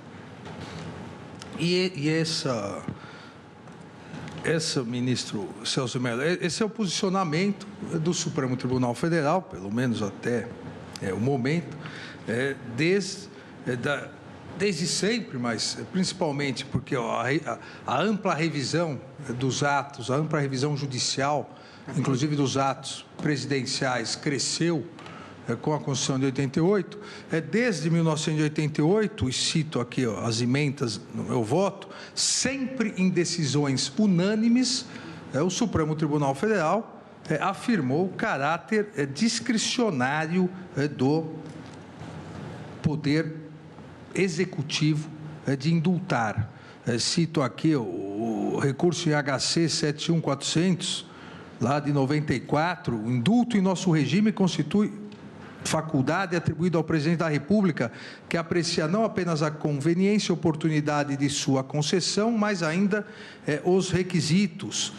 E esse, ministro Celso Mello, esse é o posicionamento do Supremo Tribunal Federal, pelo menos até o momento, desde sempre, mas principalmente porque a ampla revisão dos atos, a ampla revisão judicial, inclusive dos atos presidenciais, cresceu com a Constituição de 88, desde 1988, e cito aqui as emendas no meu voto, sempre em decisões unânimes, o Supremo Tribunal Federal afirmou o caráter discricionário do Poder Executivo de indultar. Cito aqui o recurso em HC 71400, lá de 94, o indulto em nosso regime constitui faculdade atribuída ao presidente da República, que aprecia não apenas a conveniência e oportunidade de sua concessão, mas ainda os requisitos.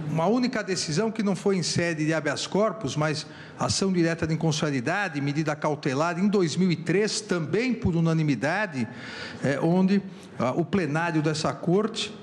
Uma única decisão que não foi em sede de habeas corpus, mas ação direta de inconstitucionalidade, medida cautelar, em 2003, também por unanimidade, onde o plenário dessa Corte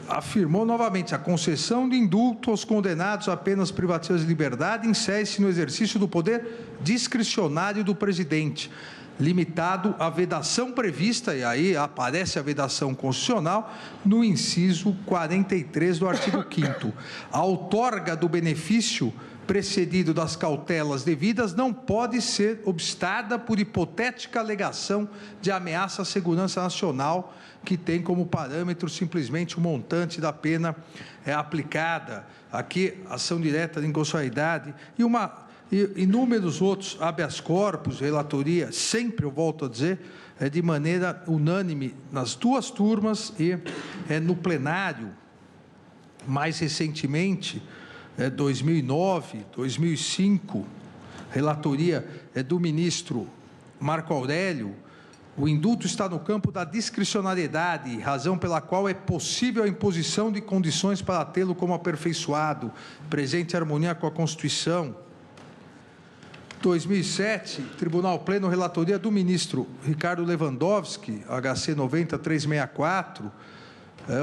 afirmou novamente: a concessão de indulto aos condenados a penas privativas de liberdade insere-se no exercício do poder discricionário do presidente, limitado à vedação prevista, e aí aparece a vedação constitucional, no inciso 43 do artigo 5º. A outorga do benefício precedido das cautelas devidas não pode ser obstada por hipotética alegação de ameaça à segurança nacional, que tem como parâmetro simplesmente o montante da pena aplicada. Aqui, ação direta de inconstitucionalidade e inúmeros outros habeas corpus, relatoria, sempre, eu volto a dizer, de maneira unânime nas duas turmas e no plenário. Mais recentemente, 2009, 2005, relatoria do ministro Marco Aurélio: o indulto está no campo da discricionariedade, razão pela qual é possível a imposição de condições para tê-lo como aperfeiçoado, presente em harmonia com a Constituição. 2007, Tribunal Pleno, relatoria do ministro Ricardo Lewandowski, HC 90.364,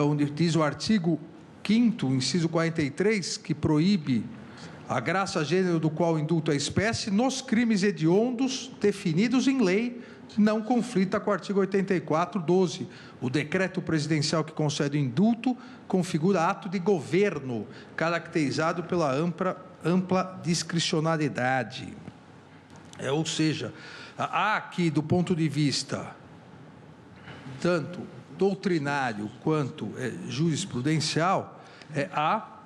onde diz o artigo 5º, inciso 43, que proíbe a graça gênero do qual o indulto é espécie nos crimes hediondos definidos em lei, não conflita com o artigo 84.12. O decreto presidencial que concede o indulto configura ato de governo, caracterizado pela ampla discricionariedade. Ou seja, há aqui, do ponto de vista tanto doutrinário quanto jurisprudencial, há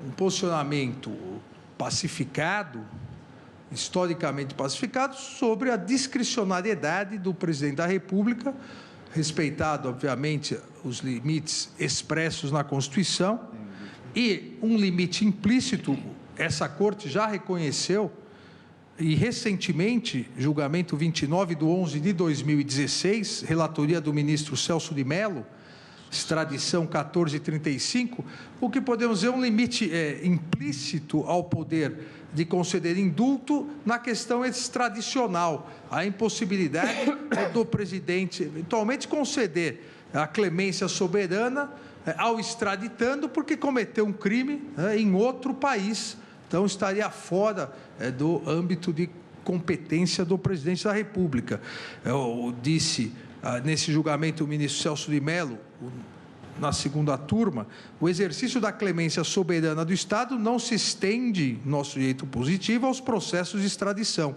um posicionamento pacificado, historicamente pacificado, sobre a discricionariedade do presidente da República, respeitado, obviamente, os limites expressos na Constituição, e um limite implícito, essa Corte já reconheceu, e recentemente, julgamento 29/11/2016, relatoria do ministro Celso de Mello, extradição 1435, o que podemos dizer um limite implícito ao poder de conceder indulto na questão extradicional, a impossibilidade do presidente eventualmente conceder a clemência soberana ao extraditando porque cometeu um crime em outro país. Então, estaria fora do âmbito de competência do presidente da República. Eu disse, nesse julgamento, o ministro Celso de Mello, na segunda turma, o exercício da clemência soberana do Estado não se estende, nosso direito positivo, aos processos de extradição.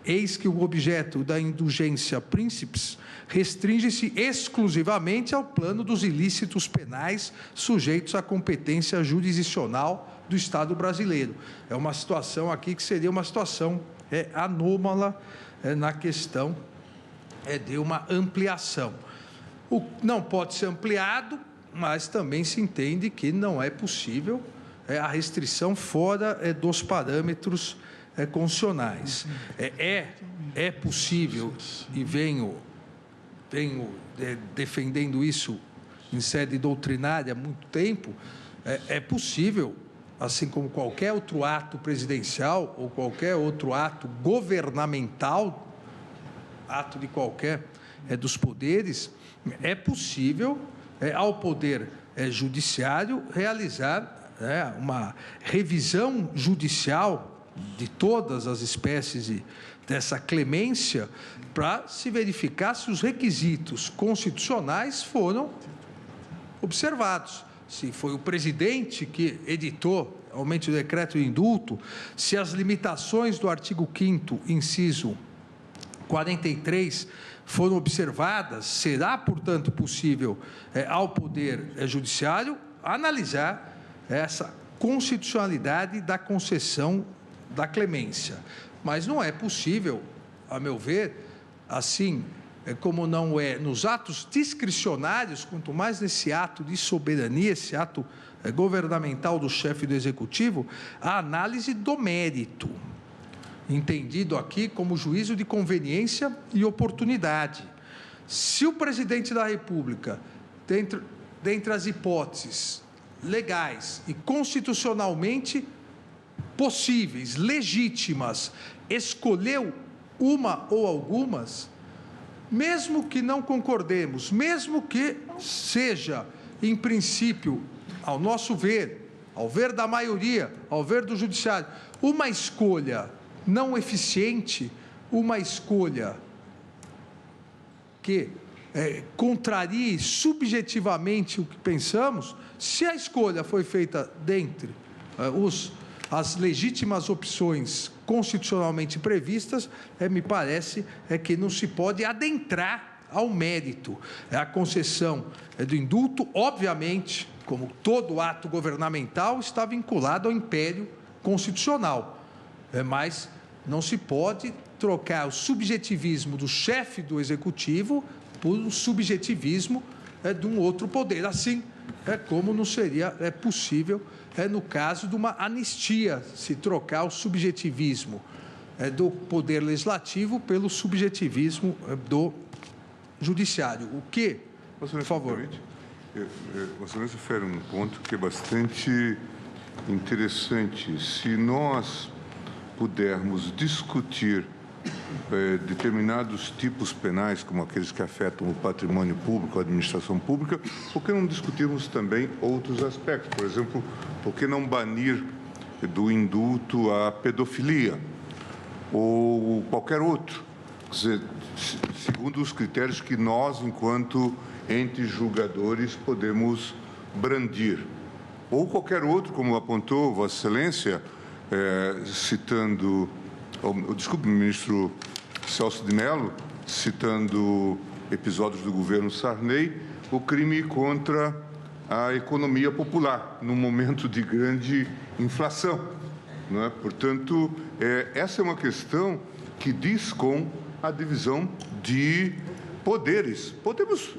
Eis que o objeto da indulgência príncipes restringe-se exclusivamente ao plano dos ilícitos penais sujeitos à competência jurisdicional do Estado brasileiro. É uma situação aqui que seria uma situação anômala na questão de uma ampliação. Não pode ser ampliado, mas também se entende que não é possível a restrição fora dos parâmetros constitucionais. É possível, e venho defendendo isso em sede doutrinária há muito tempo, é possível, assim como qualquer outro ato presidencial ou qualquer outro ato governamental, ato de qualquer dos poderes, é possível, ao Poder Judiciário, realizar uma revisão judicial de todas as espécies dessa clemência, para se verificar se os requisitos constitucionais foram observados. Se foi o presidente que editou realmente o decreto de indulto, se as limitações do artigo 5º, inciso 43, foram observadas, será, portanto, possível ao Poder Judiciário analisar essa constitucionalidade da concessão da clemência. Mas não é possível, a meu ver, assim, como não é nos atos discricionários, quanto mais nesse ato de soberania, esse ato governamental do chefe do Executivo, a análise do mérito, entendido aqui como juízo de conveniência e oportunidade. Se o presidente da República, dentre as hipóteses legais e constitucionalmente possíveis, legítimas, escolheu uma ou algumas, mesmo que não concordemos, mesmo que seja, em princípio, ao nosso ver, ao ver da maioria, ao ver do Judiciário, uma escolha não eficiente, uma escolha que contrarie subjetivamente o que pensamos, se a escolha foi feita dentre as legítimas opções constitucionalmente previstas, me parece que não se pode adentrar ao mérito. A concessão do indulto, obviamente, como todo ato governamental, está vinculado ao império constitucional, mas não se pode trocar o subjetivismo do chefe do Executivo por um subjetivismo de um outro poder, assim como não seria possível no caso de uma anistia, se trocar o subjetivismo do Poder Legislativo pelo subjetivismo do Judiciário. O que, por favor? Vossa Excelência fere um ponto que é bastante interessante. Se nós pudermos discutir determinados tipos penais, como aqueles que afetam o patrimônio público, a administração pública, por que não discutirmos também outros aspectos? Por exemplo, por que não banir do indulto a pedofilia ou qualquer outro? Quer dizer, segundo os critérios que nós, enquanto entes julgadores, podemos brandir. Ou qualquer outro, como apontou Vossa Excelência, citando... Desculpe, ministro Celso de Mello, citando episódios do governo Sarney, o crime contra a economia popular, num momento de grande inflação. Não é? Portanto, essa é uma questão que diz com a divisão de poderes. Podemos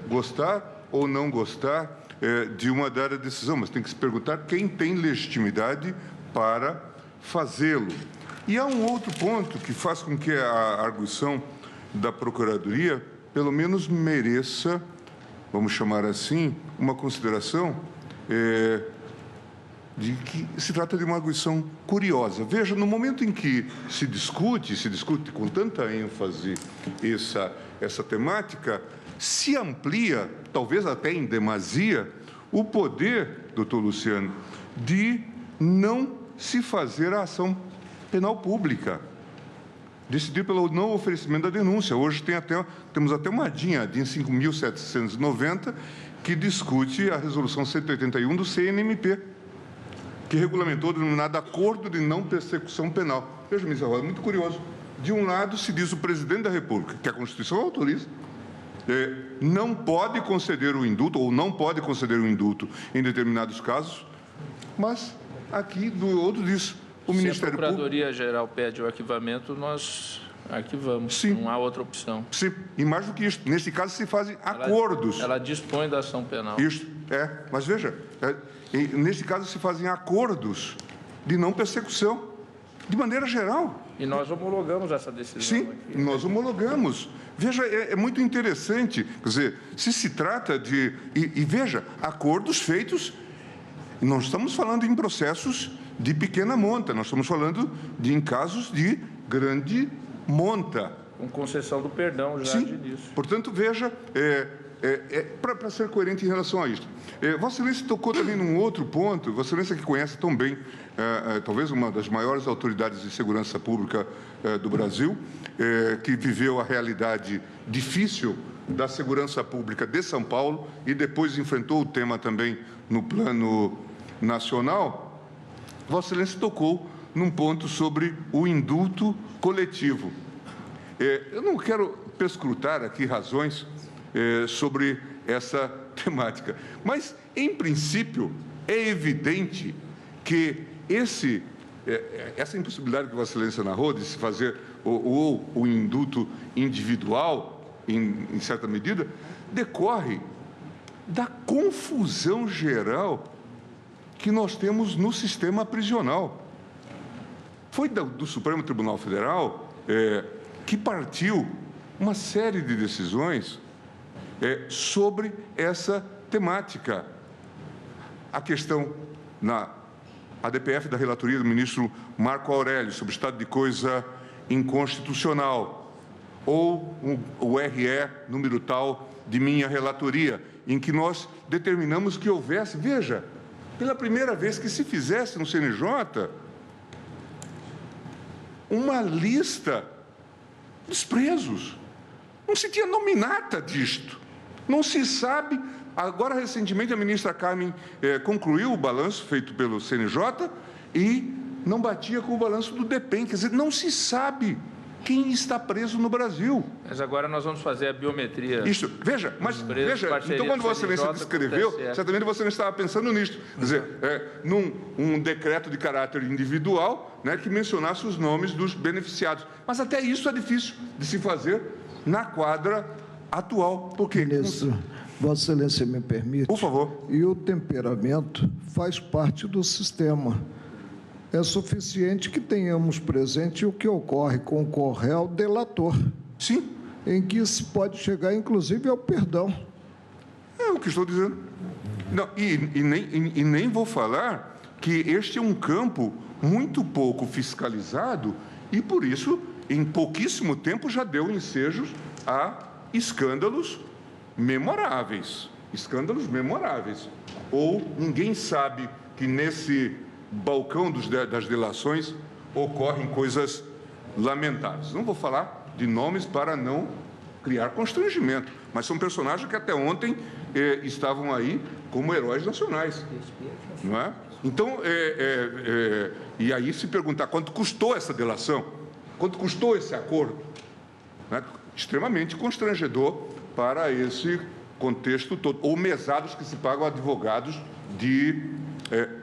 gostar ou não gostar de uma dada decisão, mas tem que se perguntar quem tem legitimidade para fazê-lo. E há um outro ponto que faz com que a arguição da Procuradoria, pelo menos, mereça, vamos chamar assim, uma consideração de que se trata de uma arguição curiosa. Veja, no momento em que se discute com tanta ênfase essa temática, se amplia, talvez até em demasia, o poder, doutor Luciano, de não se fazer a ação penal pública, decidir pelo não oferecimento da denúncia. Hoje temos até uma DIN 5.790, que discute a resolução 181 do CNMP, que regulamentou o denominado Acordo de Não Persecução Penal. Veja, ministro Rosa, é muito curioso. De um lado, se diz o presidente da República, que a Constituição autoriza, não pode conceder o indulto, ou não pode conceder o indulto em determinados casos, mas aqui, do outro, diz o Ministério Público... Se a Procuradoria-Geral pede o arquivamento, nós arquivamos. Sim. Não há outra opção. Sim, e mais do que isso, nesse caso se fazem acordos. Ela dispõe da ação penal. Isso, mas veja, nesse caso se fazem acordos de não persecução, de maneira geral. E nós homologamos essa decisão. Sim, aqui. Nós homologamos. Veja, é muito interessante, quer dizer, se trata de... E veja, acordos feitos, não estamos falando em processos de pequena monta, nós estamos falando em casos de grande monta. Com concessão do perdão já de início. Portanto, veja, para ser coerente em relação a isso. Vossa Excelência tocou também num outro ponto, Vossa Excelência que conhece tão bem, talvez uma das maiores autoridades de segurança pública do Brasil, que viveu a realidade difícil da segurança pública de São Paulo e depois enfrentou o tema também no plano nacional. Vossa Excelência tocou num ponto sobre o indulto coletivo. Eu não quero perscrutar aqui razões sobre essa temática, mas, em princípio, é evidente que essa impossibilidade que Vossa Excelência narrou de se fazer o indulto individual, em certa medida, decorre da confusão geral que nós temos no sistema prisional. Foi do Supremo Tribunal Federal que partiu uma série de decisões sobre essa temática. A questão na ADPF da relatoria do ministro Marco Aurélio sobre estado de coisa inconstitucional, ou o RE número tal de minha relatoria, em que nós determinamos que houvesse, veja, pela primeira vez que se fizesse no CNJ, uma lista dos presos. Não se tinha nominata disto. Não se sabe. Agora, recentemente, a ministra Carmen concluiu o balanço feito pelo CNJ e não batia com o balanço do DEPEN. Quer dizer, não se sabe quem está preso no Brasil. Mas agora nós vamos fazer a biometria. Isso, veja, então quando Vossa Excelência descreveu, certamente você não estava pensando nisso. Quer dizer, num decreto de caráter individual, né, que mencionasse os nomes dos beneficiados. Mas até isso é difícil de se fazer na quadra atual. Por quê? Ministro, Vossa Excelência me permite? Por favor. E o temperamento faz parte do sistema. É suficiente que tenhamos presente o que ocorre com o corréu delator. Sim. Em que se pode chegar, inclusive, ao perdão. É o que estou dizendo. Não, e nem vou falar que este é um campo muito pouco fiscalizado e, por isso, em pouquíssimo tempo já deu ensejos a escândalos memoráveis. Escândalos memoráveis. Ou ninguém sabe que nesse balcão das delações ocorrem coisas lamentáveis. Não vou falar de nomes para não criar constrangimento, mas são personagens que até ontem estavam aí como heróis nacionais, não é? Então, e aí se perguntar quanto custou essa delação, quanto custou esse acordo, né? Extremamente constrangedor para esse contexto todo, ou mesados que se pagam a advogados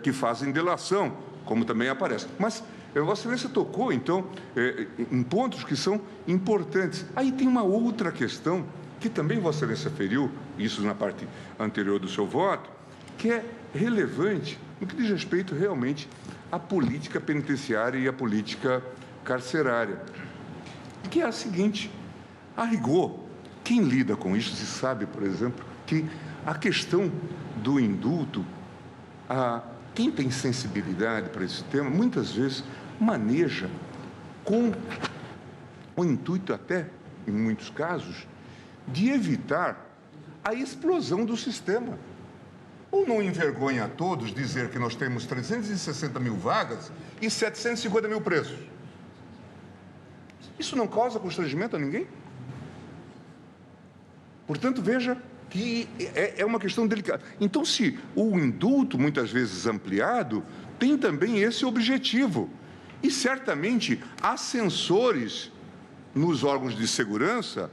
que fazem delação, como também aparece. Mas Vossa Excelência tocou, então, em pontos que são importantes. Aí tem uma outra questão, que também Vossa Excelência feriu, isso na parte anterior do seu voto, que é relevante no que diz respeito realmente à política penitenciária e à política carcerária, que é a seguinte: a rigor, quem lida com isso se sabe, por exemplo, que a questão do indulto, quem tem sensibilidade para esse tema, muitas vezes maneja com o intuito até, em muitos casos, de evitar a explosão do sistema. Ou não envergonha a todos dizer que nós temos 360 mil vagas e 750 mil presos? Isso não causa constrangimento a ninguém? Portanto, veja que é uma questão delicada. Então, se o indulto, muitas vezes ampliado, tem também esse objetivo. E, certamente, há censores nos órgãos de segurança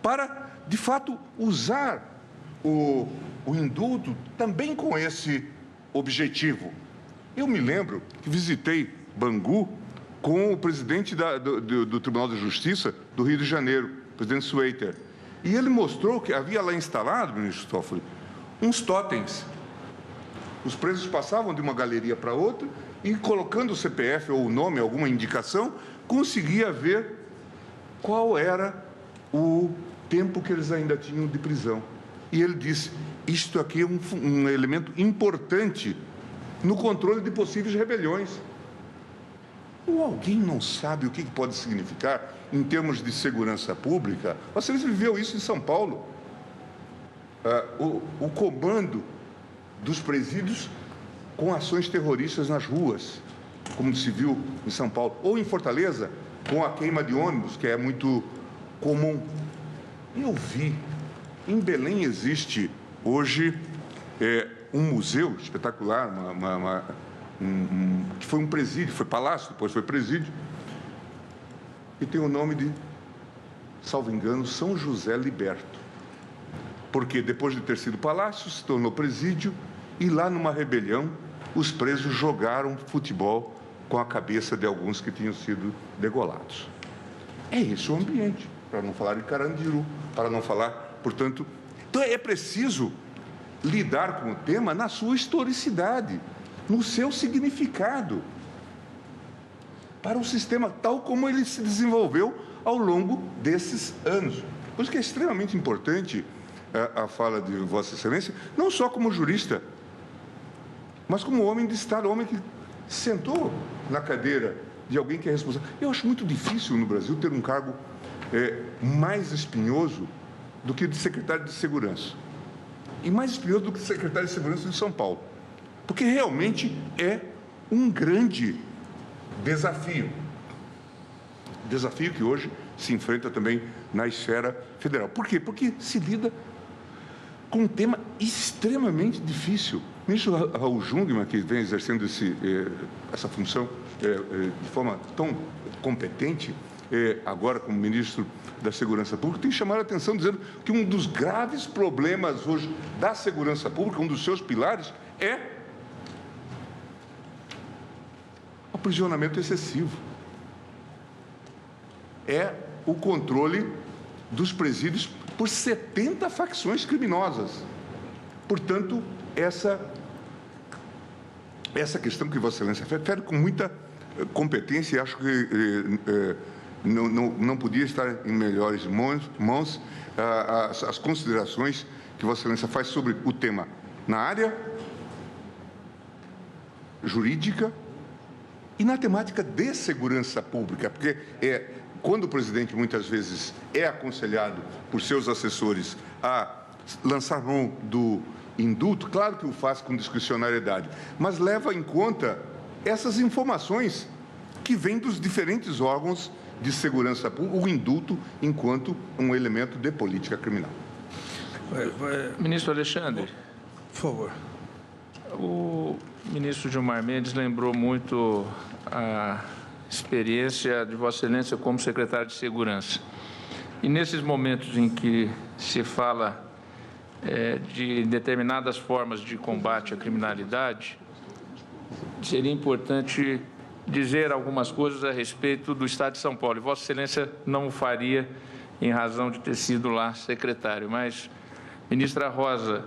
para, de fato, usar o indulto também com esse objetivo. Eu me lembro que visitei Bangu com o presidente do Tribunal de Justiça do Rio de Janeiro, o presidente Sueiter. E ele mostrou que havia lá instalado, ministro Toffoli, uns totens. Os presos passavam de uma galeria para outra e, colocando o CPF ou o nome, alguma indicação, conseguia ver qual era o tempo que eles ainda tinham de prisão. E ele disse, isto aqui é um elemento importante no controle de possíveis rebeliões. Ou alguém não sabe o que pode significar em termos de segurança pública? Você viveu isso em São Paulo. O comando dos presídios com ações terroristas nas ruas, como se viu em São Paulo. Ou em Fortaleza, com a queima de ônibus, que é muito comum. Eu vi, em Belém existe hoje um museu espetacular, que foi um presídio, foi palácio, depois foi presídio, e tem o nome de, salvo engano, São José Liberto. Porque depois de ter sido palácio, se tornou presídio, e lá numa rebelião, os presos jogaram futebol com a cabeça de alguns que tinham sido degolados. É esse o ambiente. para não falar de Carandiru, para não falar, portanto... Então, é preciso lidar com o tema na sua historicidade, no seu significado, para o sistema tal como ele se desenvolveu ao longo desses anos. Por isso que é extremamente importante a fala de Vossa Excelência, não só como jurista, mas como homem de Estado, homem que sentou na cadeira de alguém que é responsável. Eu acho muito difícil no Brasil ter um cargo mais espinhoso do que o de secretário de Segurança. E mais espinhoso do que secretário de Segurança de São Paulo. Porque realmente é um grande desafio. Desafio que hoje se enfrenta também na esfera federal. Por quê? Porque se lida com um tema extremamente difícil. O ministro Raul Jungmann, que vem exercendo essa função de forma tão competente, agora como ministro da Segurança Pública, tem chamado a atenção dizendo que um dos graves problemas hoje da segurança pública, um dos seus pilares, é o aprisionamento excessivo. É o controle dos presídios por 70 facções criminosas. Portanto, essa questão que Vossa Excelência refere com muita competência, e acho que não podia estar em melhores mãos as considerações que Vossa Excelência faz sobre o tema na área jurídica e na temática de segurança pública, porque quando o presidente muitas vezes é aconselhado por seus assessores a lançar mão do indulto, claro que o faz com discricionariedade, mas leva em conta essas informações que vêm dos diferentes órgãos de segurança pública, o indulto enquanto um elemento de política criminal. Ministro Alexandre, por favor. O ministro Gilmar Mendes lembrou muito a experiência de Vossa Excelência como secretário de Segurança. E nesses momentos em que se fala de determinadas formas de combate à criminalidade, seria importante dizer algumas coisas a respeito do Estado de São Paulo. E Vossa Excelência não o faria em razão de ter sido lá secretário. Mas, ministra Rosa,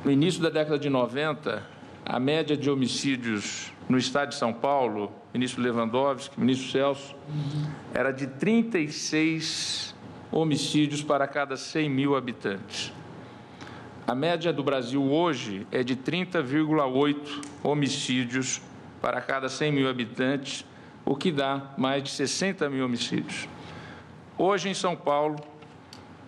no início da década de 90, a média de homicídios no Estado de São Paulo, ministro Lewandowski, ministro Celso, era de 36 homicídios para cada 100 mil habitantes. A média do Brasil hoje é de 30,8 homicídios para cada 100 mil habitantes, o que dá mais de 60 mil homicídios. Hoje, em São Paulo,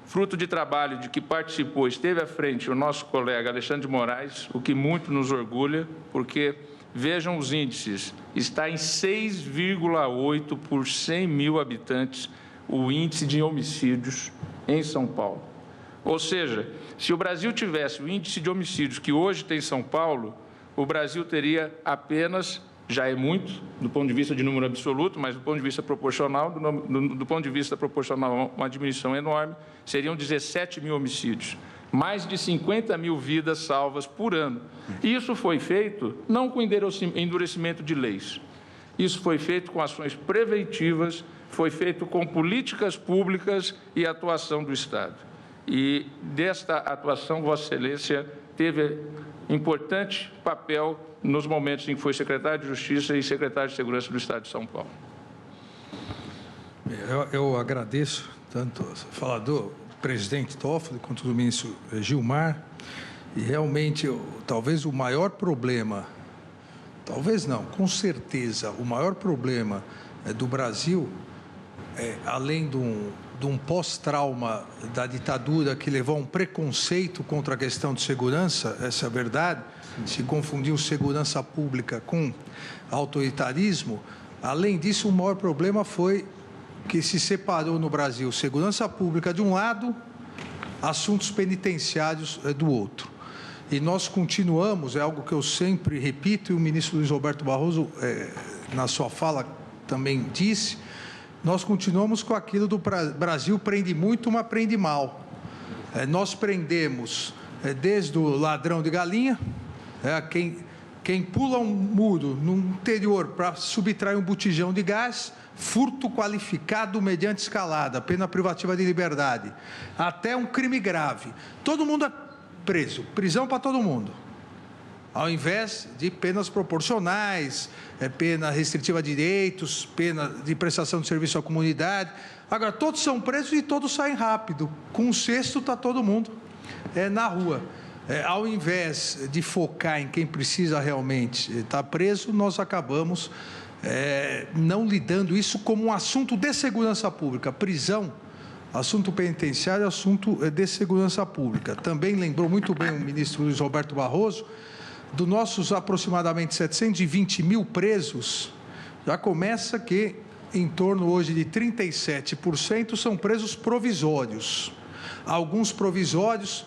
fruto de trabalho de que participou, esteve à frente o nosso colega Alexandre de Moraes, o que muito nos orgulha, porque, vejam os índices, está em 6,8 por 100 mil habitantes o índice de homicídios em São Paulo. Ou seja, se o Brasil tivesse o índice de homicídios que hoje tem em São Paulo, o Brasil teria apenas, já é muito, do ponto de vista de número absoluto, mas do ponto de vista proporcional, uma diminuição enorme, seriam 17 mil homicídios, mais de 50 mil vidas salvas por ano. E isso foi feito não com endurecimento de leis, isso foi feito com ações preventivas, foi feito com políticas públicas e atuação do Estado. E desta atuação, Vossa Excelência teve importante papel nos momentos em que foi secretário de Justiça e secretário de Segurança do Estado de São Paulo. Eu agradeço tanto a fala do presidente Toffoli quanto do ministro Gilmar, e realmente talvez o maior problema, talvez não, com certeza, o maior problema do Brasil, além de um pós-trauma da ditadura que levou a um preconceito contra a questão de segurança, essa é a verdade, se confundiu segurança pública com autoritarismo. Além disso, o maior problema foi que se separou no Brasil segurança pública de um lado, assuntos penitenciários do outro. E nós continuamos, é algo que eu sempre repito, e o ministro Luiz Roberto Barroso, na sua fala, também disse, nós continuamos com aquilo do Brasil prende muito, mas prende mal. Nós prendemos desde o ladrão de galinha, quem pula um muro no interior para subtrair um botijão de gás, furto qualificado mediante escalada, pena privativa de liberdade, até um crime grave, todo mundo é preso, prisão para todo mundo. Ao invés de penas proporcionais, pena restritiva de direitos, pena de prestação de serviço à comunidade. Agora, todos são presos e todos saem rápido. Com um sexto está todo mundo na rua. Ao invés de focar em quem precisa realmente estar preso, nós acabamos não lidando isso como um assunto de segurança pública. Prisão, assunto penitenciário, é assunto de segurança pública. Também lembrou muito bem o ministro Luiz Roberto Barroso, dos nossos aproximadamente 720 mil presos, já começa que em torno hoje de 37% são presos provisórios. Alguns provisórios,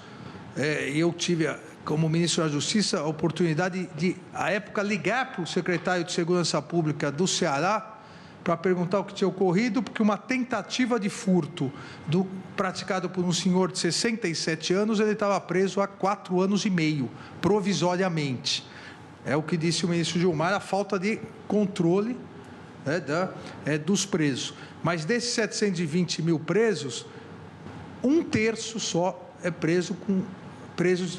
eu tive, como ministro da Justiça, a oportunidade de, à época, ligar para o secretário de Segurança Pública do Ceará para perguntar o que tinha ocorrido, porque uma tentativa de furto praticado por um senhor de 67 anos, ele estava preso há 4 anos e meio, provisoriamente. É o que disse o ministro Gilmar, a falta de controle dos presos. Mas desses 720 mil presos, 1/3 só é preso com presos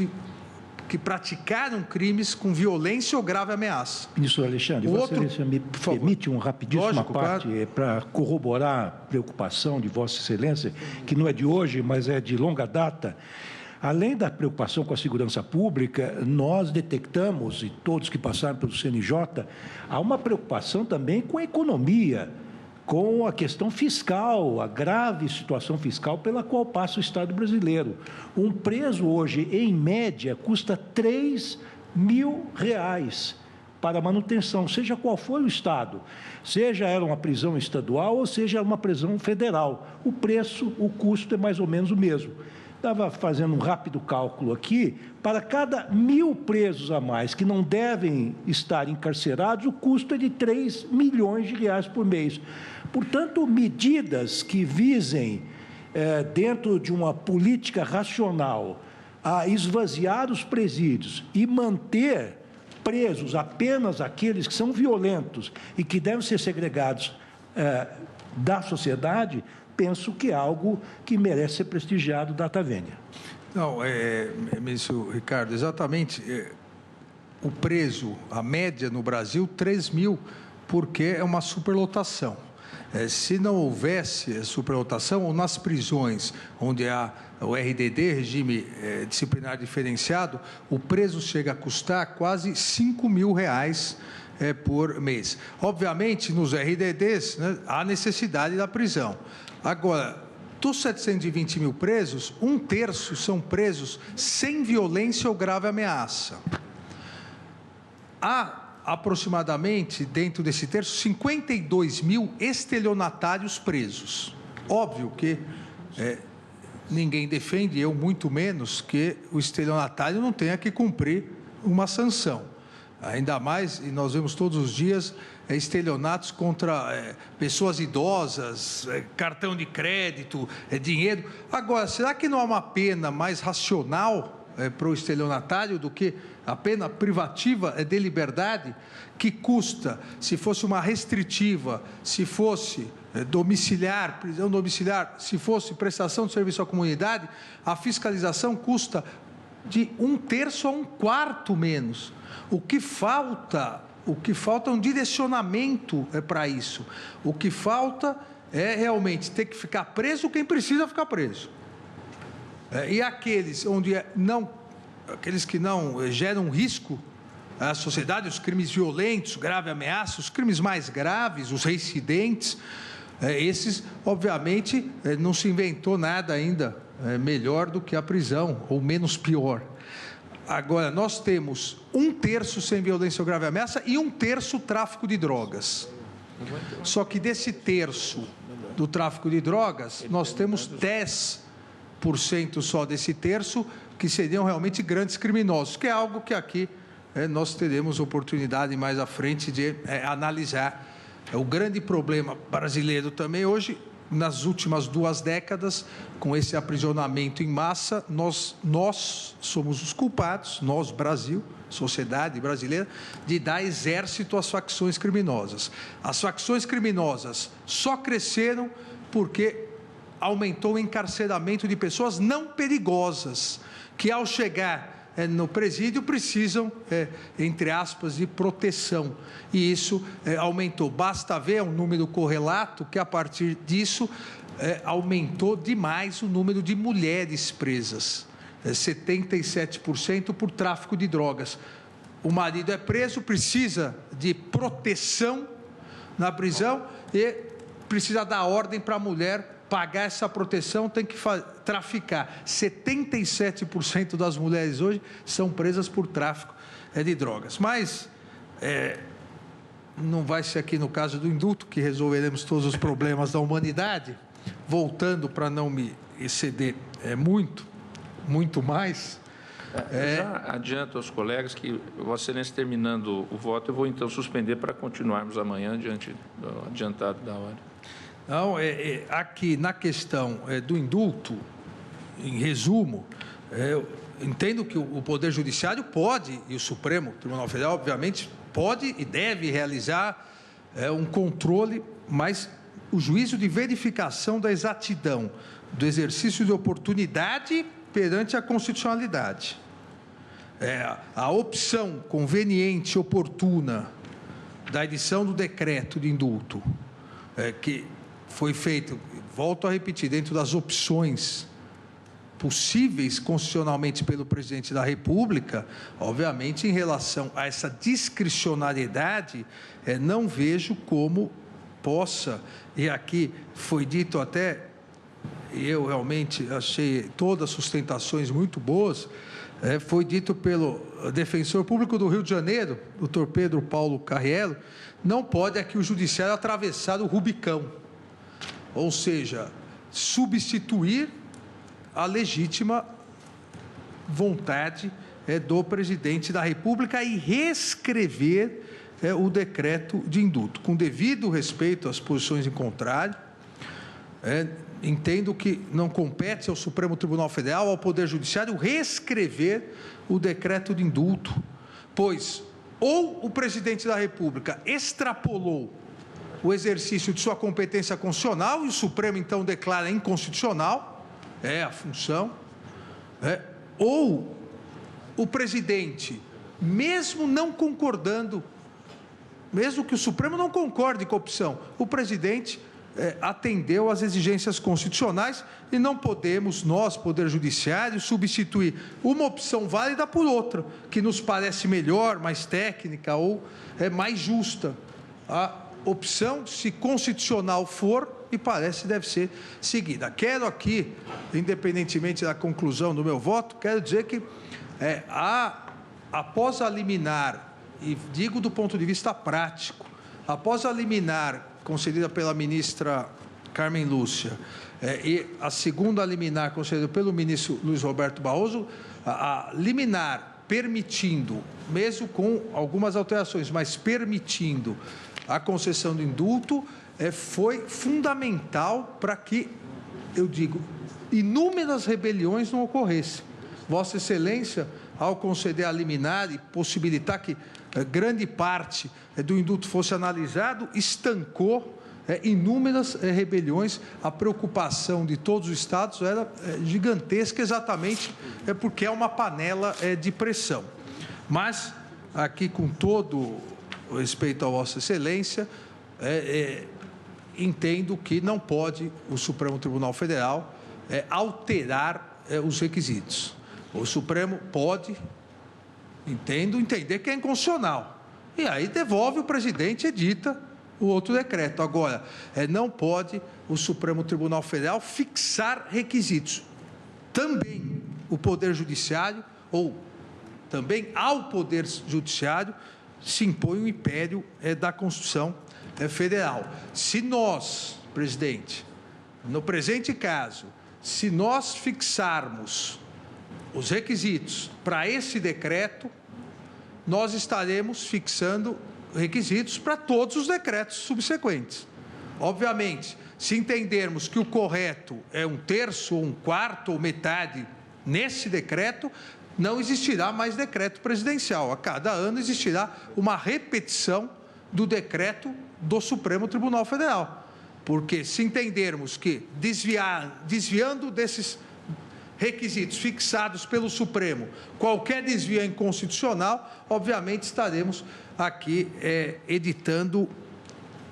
que praticaram crimes com violência ou grave ameaça. Ministro Alexandre, Vossa me permite uma rapidíssima parte para corroborar a preocupação de Vossa Excelência, que não é de hoje, mas é de longa data. Além da preocupação com a segurança pública, nós detectamos, e todos que passaram pelo CNJ, há uma preocupação também com a economia, com a questão fiscal, a grave situação fiscal pela qual passa o Estado brasileiro. Um preso hoje, em média, custa R$3.000 para manutenção, seja qual for o Estado, seja era uma prisão estadual ou seja uma prisão federal. O preço, o custo é mais ou menos o mesmo. Estava fazendo um rápido cálculo aqui, para cada 1.000 presos a mais que não devem estar encarcerados, o custo é de R$3 milhões por mês. Portanto, medidas que visem, dentro de uma política racional, a esvaziar os presídios e manter presos apenas aqueles que são violentos e que devem ser segregados da sociedade, penso que é algo que merece ser prestigiado data vênia. Não, ministro Ricardo, exatamente. O preso, a média no Brasil, 3.000, porque é uma superlotação. Se não houvesse superlotação, ou nas prisões onde há o RDD, regime disciplinar diferenciado, o preso chega a custar quase R$5.000 por mês. Obviamente, nos RDDs, né, há necessidade da prisão. Agora, dos 720 mil presos, 1/3 são presos sem violência ou grave ameaça. Há aproximadamente, dentro desse terço, 52 mil estelionatários presos. Óbvio que ninguém defende, eu muito menos, que o estelionatário não tenha que cumprir uma sanção. Ainda mais, e nós vemos todos os dias, estelionatos contra pessoas idosas, cartão de crédito, dinheiro. Agora, será que não há uma pena mais racional para o estelionatário do que a pena privativa de liberdade, que custa, se fosse uma restritiva, se fosse domiciliar, prisão domiciliar, se fosse prestação de serviço à comunidade, a fiscalização custa de 1/3 a 1/4 menos. O que falta é um direcionamento para isso. O que falta é realmente ter que ficar preso quem precisa ficar preso. E aqueles que não geram risco à sociedade, os crimes violentos, grave ameaça, os crimes mais graves, os reincidentes, esses, obviamente, não se inventou nada ainda melhor do que a prisão, ou menos pior. Agora, nós temos 1/3 sem violência ou grave ameaça e 1/3 tráfico de drogas. Só que desse terço do tráfico de drogas, nós temos 10% só desse terço que seriam realmente grandes criminosos, que é algo que aqui nós teremos oportunidade mais à frente de analisar. O grande problema brasileiro também hoje nas últimas 2 décadas, com esse aprisionamento em massa, nós somos os culpados, nós, Brasil, sociedade brasileira, de dar exército às facções criminosas. As facções criminosas só cresceram porque aumentou o encarceramento de pessoas não perigosas, que ao chegar no presídio precisam, entre aspas, de proteção. E isso aumentou. Basta ver um número correlato que, a partir disso, aumentou demais o número de mulheres presas. 77% por tráfico de drogas. O marido é preso, precisa de proteção na prisão e precisa dar ordem para a mulher pagar essa proteção, tem que traficar. 77% das mulheres hoje são presas por tráfico de drogas. Mas não vai ser aqui no caso do indulto que resolveremos todos os problemas da humanidade. Voltando, para não me exceder muito mais. Já adianto aos colegas que, Vossa Excelência, terminando o voto, eu vou então suspender para continuarmos amanhã diante do adiantado da hora. Não, aqui na questão do indulto, em resumo, eu entendo que o Poder Judiciário pode, e o Supremo Tribunal Federal, obviamente, pode e deve realizar um controle, mas o juízo de verificação da exatidão do exercício de oportunidade perante a constitucionalidade. A opção conveniente e oportuna da edição do decreto de indulto, que foi feito, volto a repetir, dentro das opções possíveis constitucionalmente pelo presidente da República, obviamente, em relação a essa discricionariedade, não vejo como possa, e aqui foi dito até, eu realmente achei todas as sustentações muito boas, foi dito pelo defensor público do Rio de Janeiro, doutor Pedro Paulo Carriello, não pode aqui o Judiciário atravessar o Rubicão, ou seja, substituir a legítima vontade do presidente da República e reescrever o decreto de indulto, com devido respeito às posições em contrário. Entendo que não compete ao Supremo Tribunal Federal, ao Poder Judiciário, reescrever o decreto de indulto, pois ou o presidente da República extrapolou o exercício de sua competência constitucional e o Supremo, então, declara inconstitucional, a função, ou o presidente, mesmo não concordando, mesmo que o Supremo não concorde com a opção, o presidente atendeu às exigências constitucionais e não podemos, nós, Poder Judiciário, substituir uma opção válida por outra, que nos parece melhor, mais técnica ou mais justa. A opção, se constitucional for, me parece deve ser seguida. Quero aqui, independentemente da conclusão do meu voto, quero dizer que após a liminar, e digo do ponto de vista prático, após a liminar concedida pela ministra Carmen Lúcia e a segunda liminar concedida pelo ministro Luiz Roberto Barroso, a liminar permitindo, mesmo com algumas alterações, mas permitindo a concessão do indulto, foi fundamental para que, eu digo, inúmeras rebeliões não ocorressem. Vossa Excelência, ao conceder a liminar e possibilitar que grande parte do indulto fosse analisado, estancou inúmeras rebeliões. A preocupação de todos os estados era gigantesca, exatamente porque é uma panela de pressão. Mas, aqui, com todo o respeito a Vossa Excelência, entendo que não pode o Supremo Tribunal Federal alterar os requisitos. O Supremo pode, entender que é inconstitucional. E aí devolve o presidente e edita o outro decreto. Agora, não pode o Supremo Tribunal Federal fixar requisitos. Também o Poder Judiciário, ou também ao Poder Judiciário, se impõe o império da Constituição Federal. Se nós, presidente, no presente caso, se nós fixarmos os requisitos para esse decreto, nós estaremos fixando requisitos para todos os decretos subsequentes. Obviamente, Se entendermos que o correto é 1/3, ou 1/4, ou metade nesse decreto, não existirá mais decreto presidencial. A cada ano existirá uma repetição do decreto do Supremo Tribunal Federal. Porque se entendermos que desviando desses requisitos fixados pelo Supremo, qualquer desvio é inconstitucional, obviamente estaremos aqui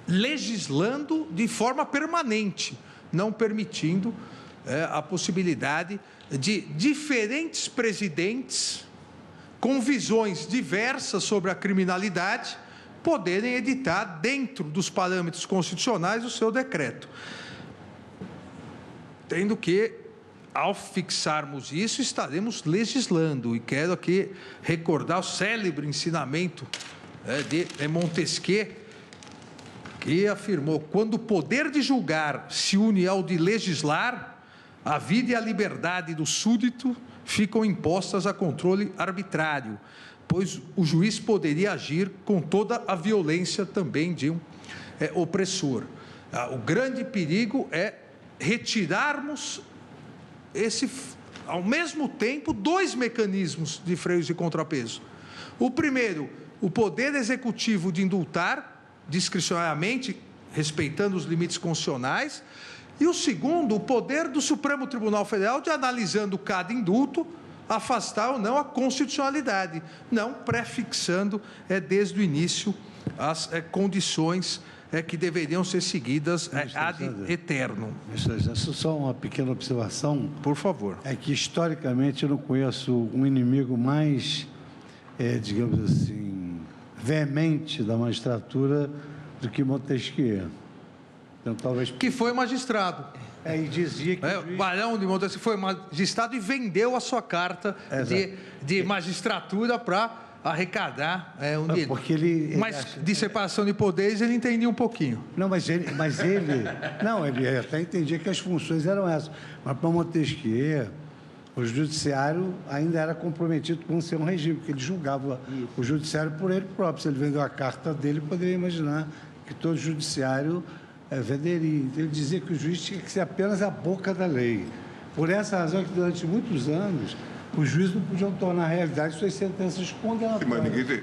legislando de forma permanente, não permitindo a possibilidade de diferentes presidentes com visões diversas sobre a criminalidade poderem editar dentro dos parâmetros constitucionais o seu decreto. Tendo que, ao fixarmos isso, estaremos legislando. E quero aqui recordar o célebre ensinamento de Montesquieu, que afirmou: quando o poder de julgar se une ao de legislar, a vida e a liberdade do súdito ficam impostas a controle arbitrário, pois o juiz poderia agir com toda a violência também de um opressor. O grande perigo é retirarmos ao mesmo tempo, 2 mecanismos de freios e contrapeso. O primeiro, o poder executivo de indultar discricionariamente, respeitando os limites constitucionais, e o segundo, o poder do Supremo Tribunal Federal de, analisando cada indulto, afastar ou não a constitucionalidade, não prefixando desde o início as condições que deveriam ser seguidas ad eternum. Só uma pequena observação. Por favor. É que, historicamente, eu não conheço um inimigo mais, digamos assim, veemente da magistratura do que Montesquieu. Então, talvez... Que foi magistrado. E dizia que... O Barão de Montesquieu foi magistrado e vendeu a sua carta de magistratura para arrecadar um dinheiro. Porque ele de separação de poderes ele entendia um pouquinho. Não, mas ele até entendia que as funções eram essas. Mas para Montesquieu, o judiciário ainda era comprometido com ser um regime, porque ele julgava o judiciário por ele próprio. Se ele vendeu a carta dele, poderia imaginar que todo judiciário venderia. Então, ele dizia que o juiz tinha que ser apenas a boca da lei. Por essa razão que durante muitos anos os juízes não podiam tornar realidade suas sentenças condenatórias.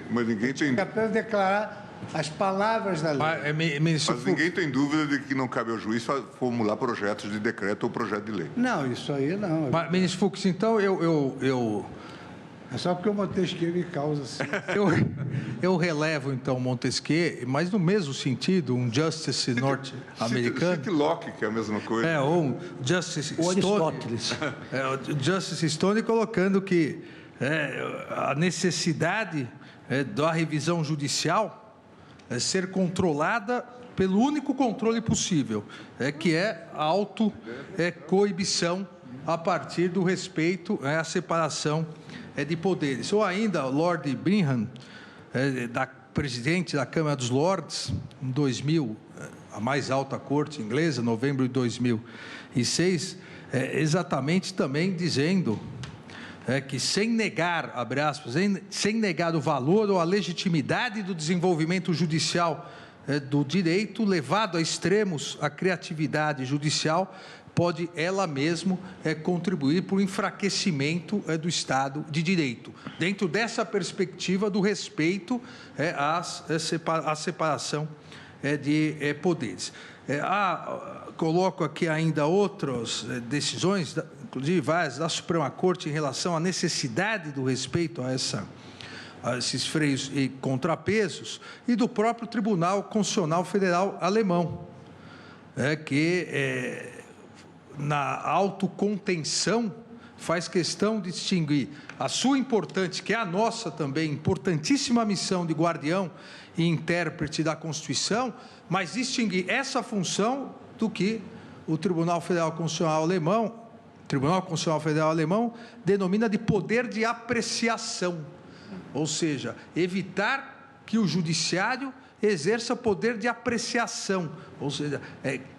Mas ninguém tem... Tinha apenas declarar as palavras da lei. Mas ninguém tem dúvida de que não cabe ao juiz formular projetos de decreto ou projeto de lei. Não, isso aí não. Mas, ministro Fux, então É só porque o Montesquieu me causa assim. Eu relevo, então, Montesquieu, mas no mesmo sentido, um Justice norte-americano... Cite Locke, que é a mesma coisa. Ou um Justice Stone. Aristóteles. O Justice Stone colocando que a necessidade da revisão judicial ser controlada pelo único controle possível, que é a autocoibição a partir do respeito à separação de poderes. Ou ainda, Lord Bringham, presidente da Câmara dos Lordes, em 2000, a mais alta corte inglesa, novembro de 2006, exatamente também dizendo que sem negar, abre aspas, sem negar o valor ou a legitimidade do desenvolvimento judicial do direito, levado a extremos a criatividade judicial, pode ela mesma contribuir para o enfraquecimento do Estado de Direito, dentro dessa perspectiva do respeito à separação de poderes. Coloco aqui ainda outras decisões, inclusive várias da Suprema Corte, em relação à necessidade do respeito a esses freios e contrapesos, e do próprio Tribunal Constitucional Federal alemão, que na autocontenção faz questão de distinguir a sua importante, que é a nossa também, importantíssima missão de guardião e intérprete da Constituição, mas distinguir essa função do que o Tribunal Constitucional Alemão denomina de poder de apreciação, ou seja, evitar que o judiciário exerça poder de apreciação, ou seja,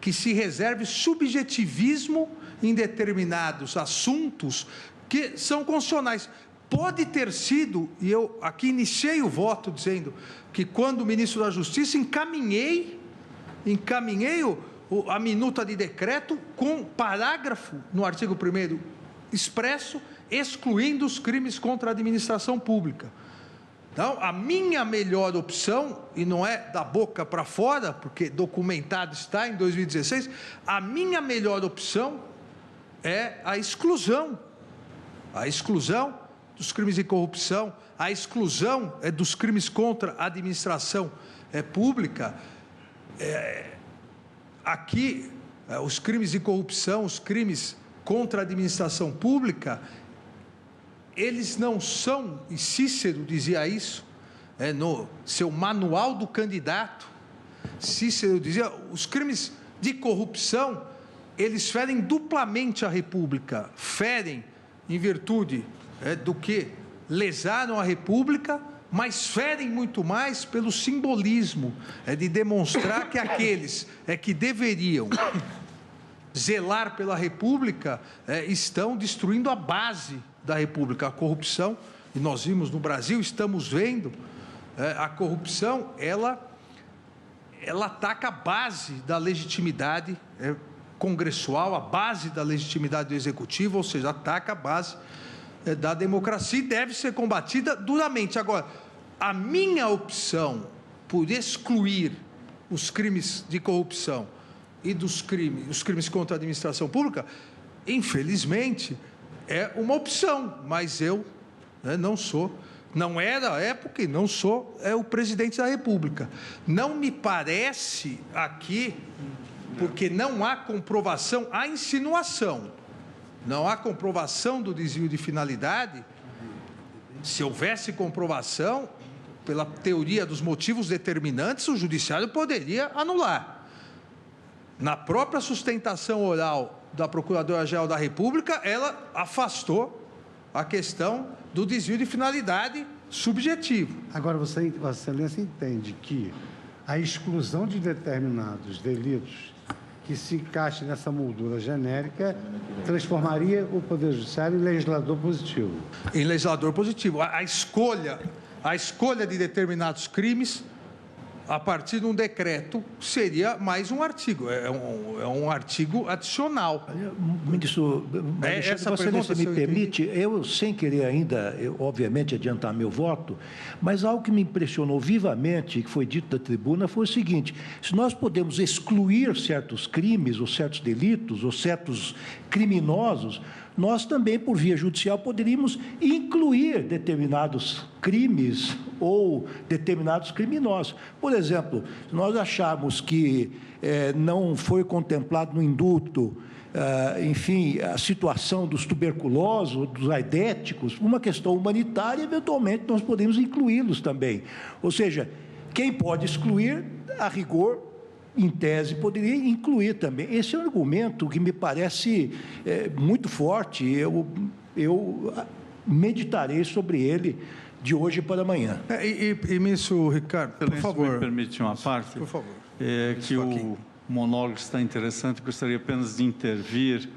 que se reserve subjetivismo em determinados assuntos que são constitucionais. Pode ter sido, e eu aqui iniciei o voto dizendo que quando o ministro da Justiça encaminhei a minuta de decreto com parágrafo no artigo 1º expresso, excluindo os crimes contra a administração pública. Então, a minha melhor opção, e não é da boca para fora, porque documentado está em 2016, a minha melhor opção é a exclusão dos crimes de corrupção, a exclusão dos crimes contra a administração pública. Aqui, os crimes de corrupção, os crimes contra a administração pública, eles não são, e Cícero dizia isso, no seu manual do candidato, Cícero dizia, os crimes de corrupção, eles ferem duplamente a República, ferem em virtude do que lesaram a República, mas ferem muito mais pelo simbolismo, de demonstrar que aqueles que deveriam zelar pela República estão destruindo a base da República. A corrupção, e nós vimos no Brasil, estamos vendo, a corrupção, ela ataca a base da legitimidade congressual, a base da legitimidade do Executivo, ou seja, ataca a base da democracia e deve ser combatida duramente. Agora, a minha opção por excluir os crimes de corrupção e os crimes contra a administração pública, infelizmente, é uma opção, mas eu não era à época e não sou o presidente da República. Não me parece aqui, porque não há comprovação, há insinuação, não há comprovação do desvio de finalidade. Se houvesse comprovação, pela teoria dos motivos determinantes, o Judiciário poderia anular. Na própria sustentação oral da Procuradora-Geral da República, ela afastou a questão do desvio de finalidade subjetivo. Agora, Vossa Excelência entende que a exclusão de determinados delitos que se encaixe nessa moldura genérica transformaria o Poder Judiciário em legislador positivo? Em legislador positivo. A escolha de determinados crimes, a partir de um decreto, seria mais um artigo, é um artigo adicional. Ministro, essa Vossa Excelência me permite, eu sem querer ainda, obviamente, adiantar meu voto, mas algo que me impressionou vivamente, que foi dito da tribuna, foi o seguinte: se nós podemos excluir certos crimes, ou certos delitos, ou certos criminosos, nós também, por via judicial, poderíamos incluir determinados crimes ou determinados criminosos. Por exemplo, se nós acharmos que não foi contemplado no indulto, enfim, a situação dos tuberculosos, dos aidéticos, uma questão humanitária, eventualmente nós podemos incluí-los também. Ou seja, quem pode excluir, a rigor, em tese, poderia incluir também. Esse é um argumento que me parece muito forte. Eu meditarei sobre ele de hoje para amanhã. Ministro Ricardo, por favor. Me permite uma parte? Por favor. Que o monólogo está interessante, gostaria apenas de intervir,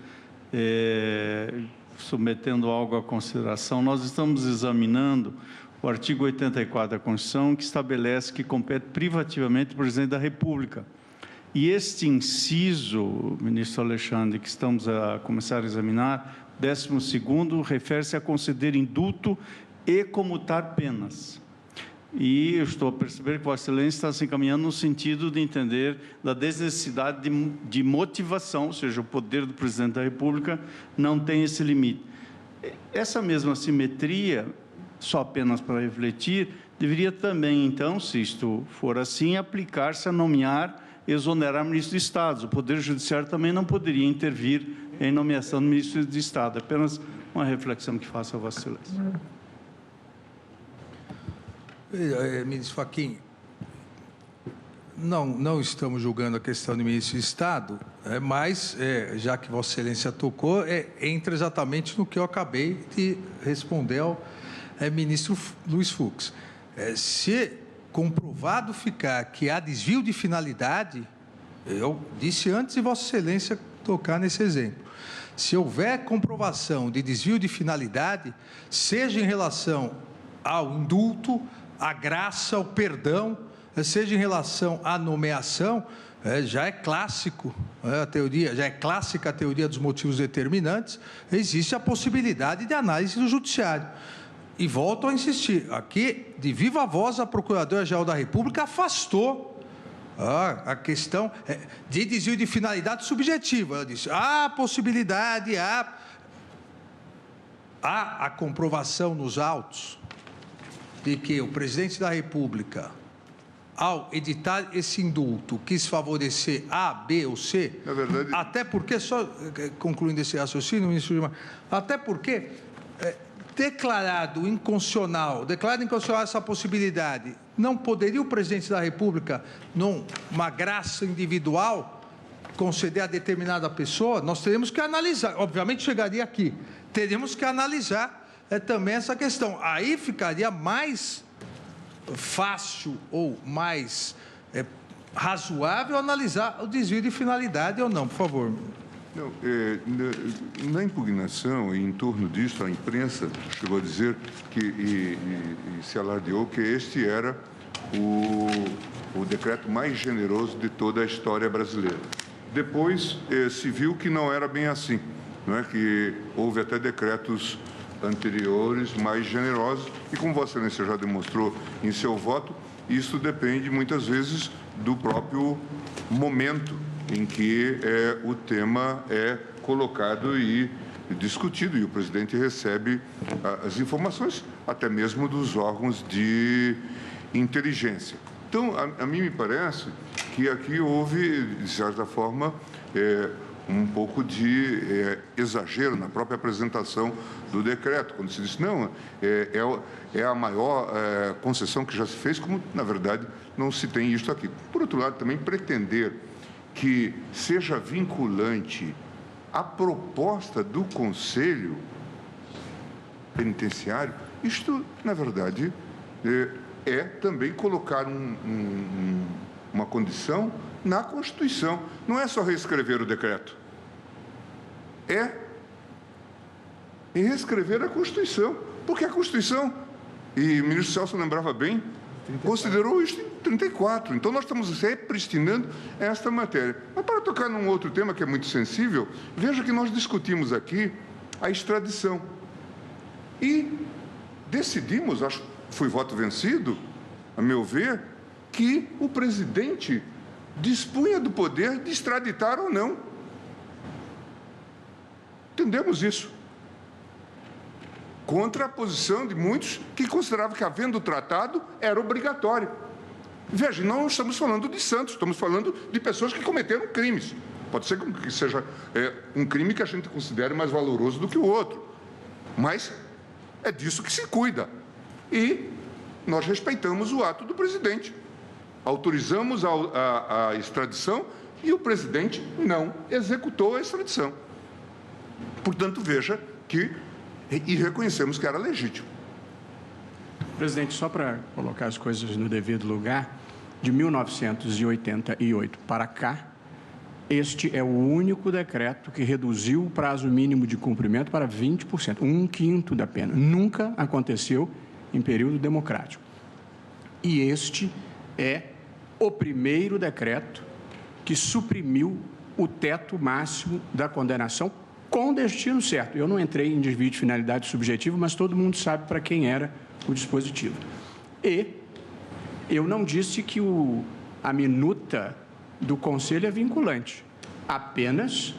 submetendo algo à consideração. Nós estamos examinando o artigo 84 da Constituição, que estabelece que compete privativamente o presidente da República. E este inciso, ministro Alexandre, que estamos a começar a examinar, 12º, refere-se a conceder indulto e comutar penas. E eu estou a perceber que Vossa Excelência está se encaminhando no sentido de entender da desnecessidade de motivação, ou seja, o poder do presidente da República não tem esse limite. Essa mesma simetria, só apenas para refletir, deveria também, então, se isto for assim, aplicar-se a nomear, exonerar ministro de Estado. O Poder Judiciário também não poderia intervir em nomeação do ministro de Estado. Apenas uma reflexão que faço a Vossa Excelência. Ministro Fachin, não estamos julgando a questão do ministro de Estado, mas, já que Vossa Excelência tocou, entra exatamente no que eu acabei de responder ao ministro Luiz Fux. Se comprovado ficar que há desvio de finalidade, eu disse antes de Vossa Excelência tocar nesse exemplo, se houver comprovação de desvio de finalidade, seja em relação ao indulto, à graça, ao perdão, seja em relação à nomeação, já é clássico, a teoria, já é clássica a teoria dos motivos determinantes, existe a possibilidade de análise do judiciário. E volto a insistir, aqui, de viva voz, a Procuradora-Geral da República afastou a questão de desvio de finalidade subjetiva. Ela disse, há possibilidade, há a comprovação nos autos de que o presidente da República, ao editar esse indulto, quis favorecer A, B ou C, na verdade, até porque, só concluindo esse raciocínio, ministro Gilmar, até porque declarado inconstitucional essa possibilidade, não poderia o presidente da República, numa graça individual, conceder a determinada pessoa? Nós teremos que analisar, obviamente chegaria aqui, teríamos que analisar também essa questão. Aí ficaria mais fácil ou mais razoável analisar o desvio de finalidade ou não, por favor. Não, na impugnação, em torno disso, a imprensa chegou a dizer que, e se alardeou que este era o decreto mais generoso de toda a história brasileira. Depois se viu que não era bem assim, não é? Que houve até decretos anteriores mais generosos e, como Vossa Excelência já demonstrou em seu voto, isso depende muitas vezes do próprio momento em que o tema é colocado e discutido, e o presidente recebe as informações, até mesmo dos órgãos de inteligência. Então, a mim me parece que aqui houve, de certa forma, um pouco de exagero na própria apresentação do decreto, quando se disse, não, é a maior concessão que já se fez, como, na verdade, não se tem isso aqui. Por outro lado, também pretender que seja vinculante a proposta do Conselho Penitenciário, isto, na verdade, é também colocar uma condição na Constituição. Não é só reescrever o decreto, é reescrever a Constituição, porque a Constituição, e o ministro Celso lembrava bem, considerou isso em 34. Então, nós estamos repristinando esta matéria. Mas, para tocar num outro tema que é muito sensível, veja que nós discutimos aqui a extradição. E decidimos, acho que foi voto vencido, a meu ver, que o presidente dispunha do poder de extraditar ou não. Entendemos isso. Contra a posição de muitos que consideravam que, havendo o tratado, era obrigatório. Veja, não estamos falando de santos, estamos falando de pessoas que cometeram crimes. Pode ser que seja um crime que a gente considere mais valoroso do que o outro, mas é disso que se cuida. E nós respeitamos o ato do presidente. Autorizamos a extradição e o presidente não executou a extradição. Portanto, veja que... E reconhecemos que era legítimo. Presidente, só para colocar as coisas no devido lugar, de 1988 para cá, este é o único decreto que reduziu o prazo mínimo de cumprimento para 20%, 1/5 da pena. Nunca aconteceu em período democrático. E este é o primeiro decreto que suprimiu o teto máximo da condenação com destino certo. Eu não entrei em desvio de finalidade subjetiva, mas todo mundo sabe para quem era o dispositivo. E eu não disse que a minuta do Conselho é vinculante. Apenas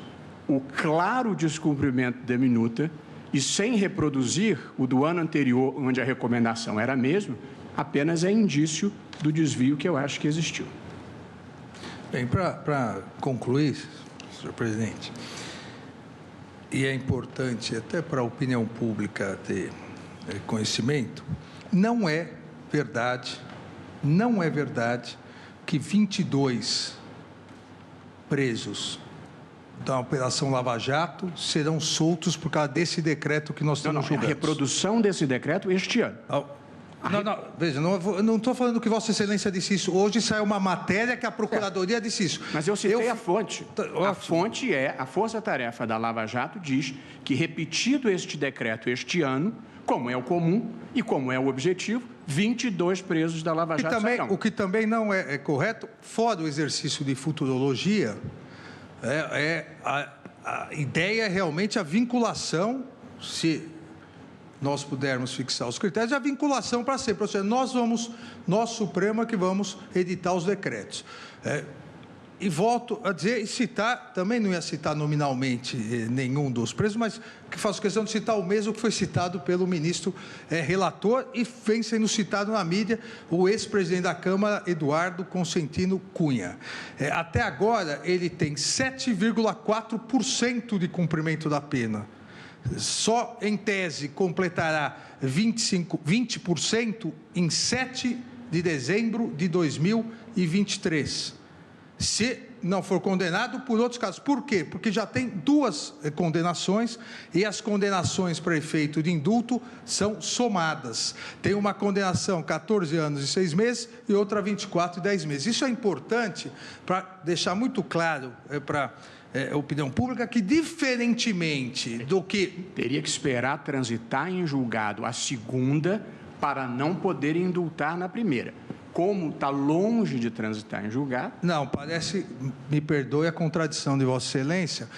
o claro descumprimento da minuta e sem reproduzir o do ano anterior, onde a recomendação era a mesma, apenas é indício do desvio que eu acho que existiu. Bem, para concluir, senhor presidente, e é importante até para a opinião pública ter conhecimento, não é verdade que 22 presos da Operação Lava Jato serão soltos por causa desse decreto que nós estamos julgando. A reprodução desse decreto este ano. Veja, não estou falando que Vossa Excelência disse isso. Hoje saiu uma matéria que a Procuradoria disse isso. Mas eu citei a fonte. A fonte a Força-Tarefa da Lava Jato diz que, repetido este decreto este ano, como é o comum e como é o objetivo, 22 presos da Lava Jato sairão. O que também não é correto, fora o exercício de futurologia, a ideia é realmente a vinculação, se nós pudermos fixar os critérios, a vinculação para sempre. Ou seja, nós Supremo é que vamos editar os decretos. E volto a dizer, e citar, também não ia citar nominalmente nenhum dos presos, mas que faço questão de citar o mesmo que foi citado pelo ministro relator e vem sendo citado na mídia, o ex-presidente da Câmara, Eduardo Consentino Cunha. Até agora, ele tem 7,4% de cumprimento da pena. Só em tese completará 20% em 7 de dezembro de 2023. Se não for condenado por outros casos. Por quê? Porque já tem 2 condenações e as condenações para efeito de indulto são somadas. Tem uma condenação 14 anos e 6 meses e outra 24 e 10 meses. Isso é importante para deixar muito claro para a opinião pública que, diferentemente do que... Teria que esperar transitar em julgado a segunda para não poder indultar na primeira. Como está longe de transitar em julgado... Não, parece, me perdoe a contradição de Vossa Excelência,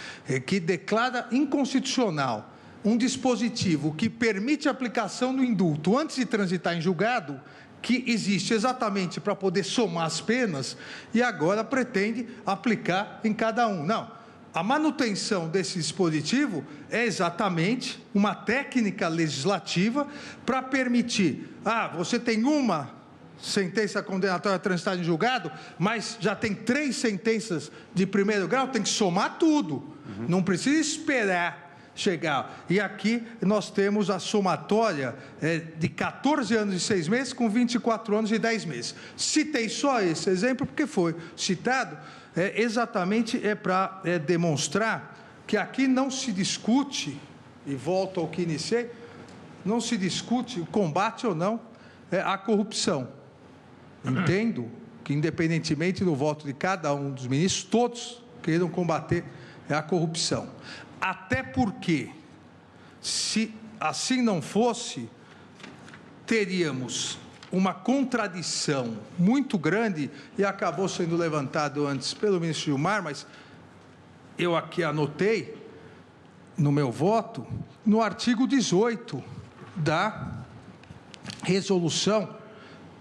que declara inconstitucional um dispositivo que permite a aplicação do indulto antes de transitar em julgado, que existe exatamente para poder somar as penas, e agora pretende aplicar em cada um. Não, a manutenção desse dispositivo é exatamente uma técnica legislativa para permitir... você tem uma sentença condenatória transitada em julgado, mas já tem 3 sentenças de primeiro grau, tem que somar tudo. Não precisa esperar chegar. E aqui nós temos a somatória de 14 anos e 6 meses com 24 anos e 10 meses. Citei só esse exemplo porque foi citado, exatamente para demonstrar que aqui não se discute, e volto ao que iniciei, não se discute o combate ou não à corrupção. Entendo que, independentemente do voto de cada um dos ministros, todos queiram combater a corrupção. Até porque, se assim não fosse, teríamos uma contradição muito grande, e acabou sendo levantado antes pelo ministro Gilmar, mas eu aqui anotei no meu voto, no artigo 18 da resolução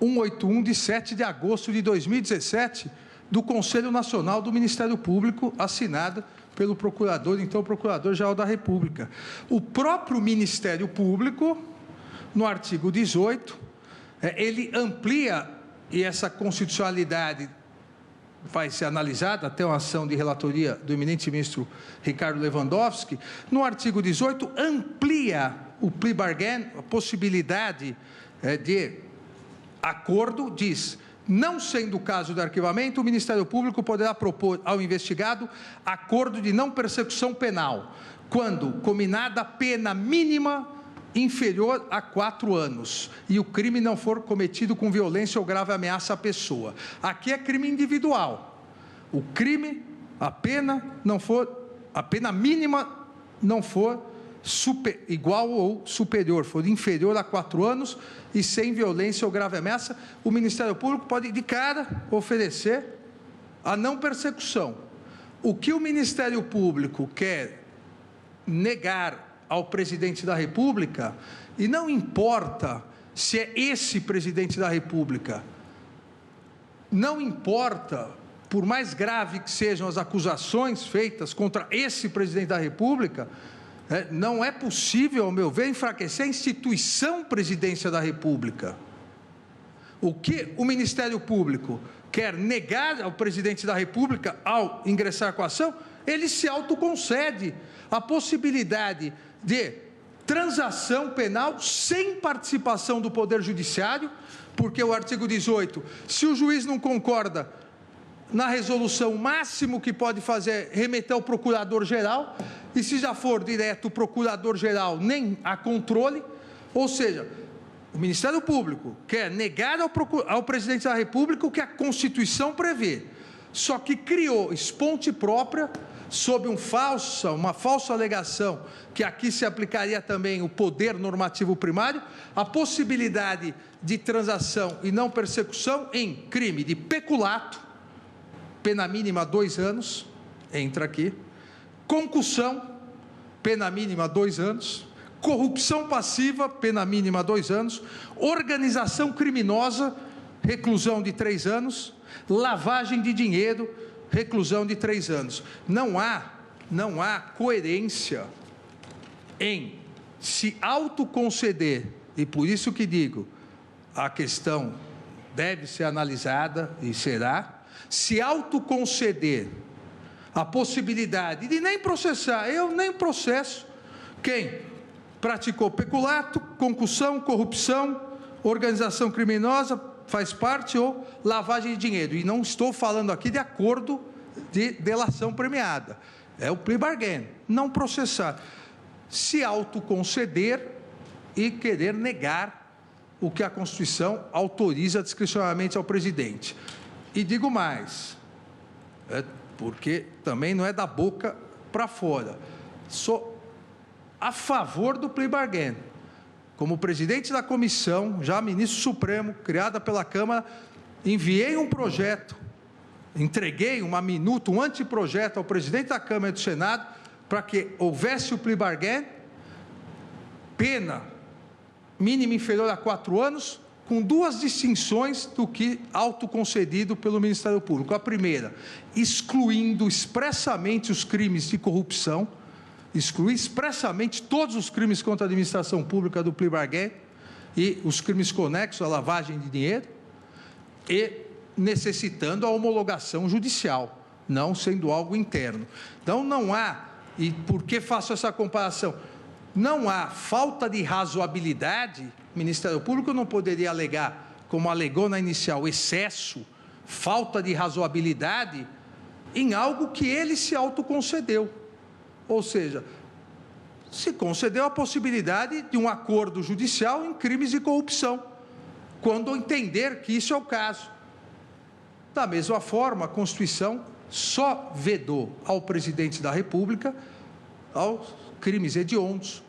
181, de 7 de agosto de 2017, do Conselho Nacional do Ministério Público, assinada pelo procurador, então Procurador-Geral da República. O próprio Ministério Público, no artigo 18, ele amplia, e essa constitucionalidade vai ser analisada, até uma ação de relatoria do eminente ministro Ricardo Lewandowski, no artigo 18, amplia o plea bargain, a possibilidade de acordo, diz: não sendo o caso de arquivamento, o Ministério Público poderá propor ao investigado acordo de não persecução penal, quando combinada pena mínima inferior a 4 anos e o crime não for cometido com violência ou grave ameaça à pessoa. Aqui é crime individual. O crime, a pena mínima não for igual ou superior, for inferior a 4 anos e sem violência ou grave ameaça, o Ministério Público pode de cara oferecer a não persecução. O que o Ministério Público quer negar ao presidente da República, e não importa se é esse presidente da República, não importa, por mais grave que sejam as acusações feitas contra esse presidente da República, não é possível, ao meu ver, enfraquecer a instituição Presidência da República. O que o Ministério Público quer negar ao presidente da República ao ingressar com a ação, ele se autoconcede a possibilidade de transação penal sem participação do Poder Judiciário, porque o artigo 18, se o juiz não concorda na resolução, o máximo que pode fazer é remeter ao Procurador-Geral, e se já for direto o Procurador-Geral, nem a controle. Ou seja, o Ministério Público quer negar ao presidente da República o que a Constituição prevê, só que criou esponte própria, sob uma falsa alegação, que aqui se aplicaria também o poder normativo primário, a possibilidade de transação e não persecução em crime de peculato, pena mínima 2 anos, entra aqui, concussão, pena mínima 2 anos, corrupção passiva, pena mínima 2 anos, organização criminosa, reclusão de 3 anos, lavagem de dinheiro, reclusão de 3 anos. Não há coerência em se autoconceder, e por isso que digo, a questão deve ser analisada e será, se autoconceder a possibilidade de nem processar, eu nem processo quem praticou peculato, concussão, corrupção, organização criminosa, faz parte, ou lavagem de dinheiro. E não estou falando aqui de acordo de delação premiada. É o plea bargain, não processar. Se autoconceder e querer negar o que a Constituição autoriza discricionariamente ao presidente. E digo mais, porque também não é da boca para fora. Sou a favor do plea bargain. Como presidente da comissão, já ministro supremo, criada pela Câmara, enviei um projeto, entreguei uma minuta, um anteprojeto ao presidente da Câmara e do Senado, para que houvesse o plea bargain, pena mínima inferior a 4 anos, com 2 distinções do que autoconcedido pelo Ministério Público. A primeira, excluindo expressamente os crimes de corrupção, excluir expressamente todos os crimes contra a administração pública do plea bargain e os crimes conexos à lavagem de dinheiro, e necessitando a homologação judicial, não sendo algo interno. Então, não há, e por que faço essa comparação? Não há falta de razoabilidade. O Ministério Público não poderia alegar, como alegou na inicial, excesso, falta de razoabilidade em algo que ele se autoconcedeu. Ou seja, se concedeu a possibilidade de um acordo judicial em crimes de corrupção, quando entender que isso é o caso. Da mesma forma, a Constituição só vedou ao presidente da República aos crimes hediondos,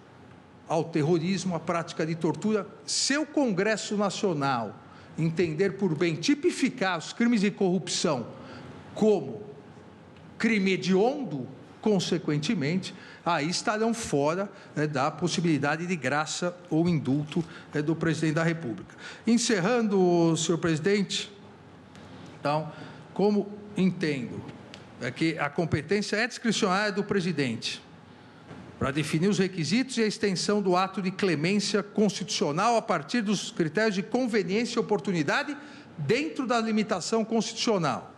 ao terrorismo, à prática de tortura. Se o Congresso Nacional entender por bem tipificar os crimes de corrupção como crime hediondo, consequentemente, aí estarão fora da possibilidade de graça ou indulto do presidente da República. Encerrando, senhor presidente, então, como entendo que a competência é discricionária do presidente para definir os requisitos e a extensão do ato de clemência constitucional a partir dos critérios de conveniência e oportunidade dentro da limitação constitucional.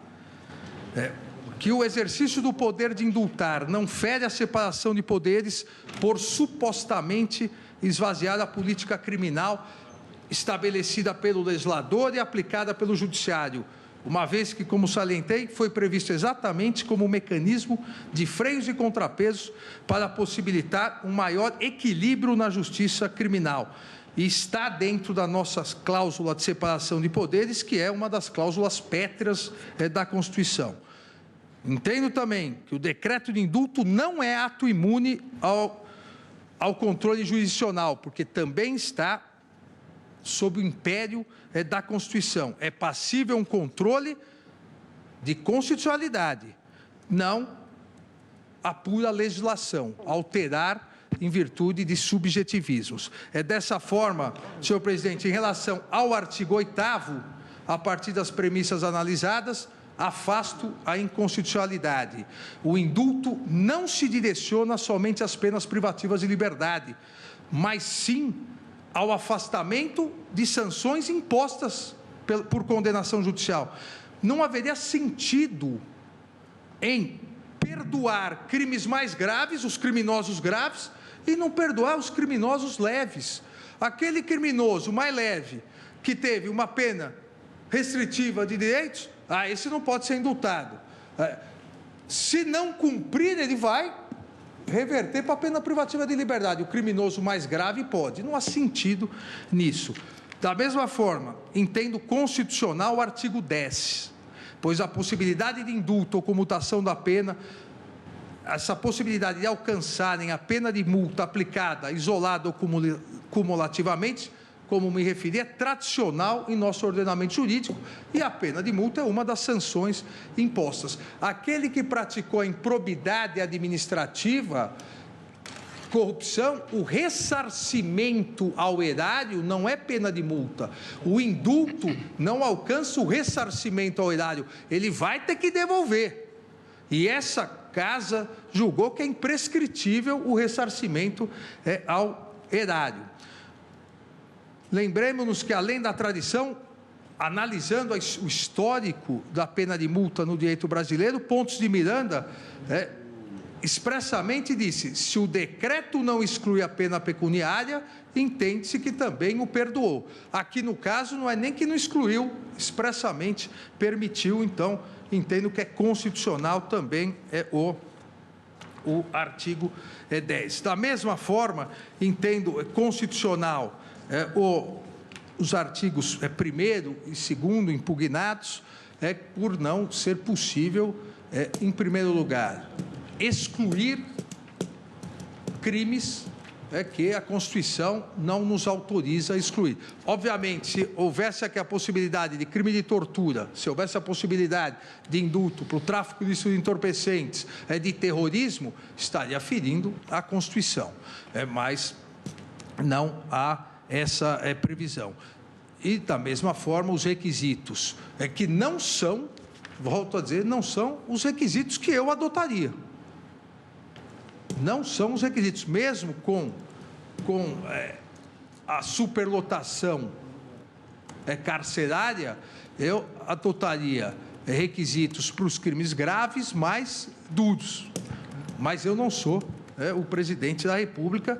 Que o exercício do poder de indultar não fere a separação de poderes por supostamente esvaziar a política criminal estabelecida pelo legislador e aplicada pelo judiciário, uma vez que, como salientei, foi previsto exatamente como um mecanismo de freios e contrapesos para possibilitar um maior equilíbrio na justiça criminal. E está dentro da nossa cláusula de separação de poderes, que é uma das cláusulas pétreas da Constituição. Entendo também que o decreto de indulto não é ato imune ao controle jurisdicional, porque também está sob o império da Constituição. É passível um controle de constitucionalidade, não a pura legislação, alterar em virtude de subjetivismos. É dessa forma, senhor presidente, em relação ao artigo 8º, a partir das premissas analisadas, afasto a inconstitucionalidade. O indulto não se direciona somente às penas privativas de liberdade, mas sim ao afastamento de sanções impostas por condenação judicial. Não haveria sentido em perdoar crimes mais graves, os criminosos graves, e não perdoar os criminosos leves. Aquele criminoso mais leve, que teve uma pena restritiva de direitos, esse não pode ser indultado. Se não cumprir, ele vai reverter para a pena privativa de liberdade. O criminoso mais grave pode. Não há sentido nisso. Da mesma forma, entendo constitucional o artigo 10, pois a possibilidade de indulto ou comutação da pena essa possibilidade de alcançarem a pena de multa aplicada isolada ou cumulativamente, como me referi, é tradicional em nosso ordenamento jurídico e a pena de multa é uma das sanções impostas. Aquele que praticou a improbidade administrativa, corrupção, o ressarcimento ao erário não é pena de multa. O indulto não alcança o ressarcimento ao erário, ele vai ter que devolver. E essa casa julgou que é imprescritível o ressarcimento ao erário. Lembremos-nos que, além da tradição, analisando o histórico da pena de multa no direito brasileiro, Pontes de Miranda expressamente disse: se o decreto não exclui a pena pecuniária, entende-se que também o perdoou. Aqui, no caso, não é nem que não excluiu, expressamente permitiu, então, entendo que é constitucional também o artigo 10. Da mesma forma, entendo constitucional os artigos 1º e 2º impugnados, por não ser possível, em primeiro lugar, excluir crimes que a Constituição não nos autoriza a excluir. Obviamente, se houvesse aqui a possibilidade de crime de tortura, se houvesse a possibilidade de indulto para o tráfico de entorpecentes, de terrorismo, estaria ferindo a Constituição, mas não há essa previsão. E, da mesma forma, os requisitos que não são, volto a dizer, não são os requisitos que eu adotaria. Não são os requisitos, mesmo com a superlotação carcerária, eu adotaria requisitos para os crimes graves mais duros. Mas eu não sou o presidente da República,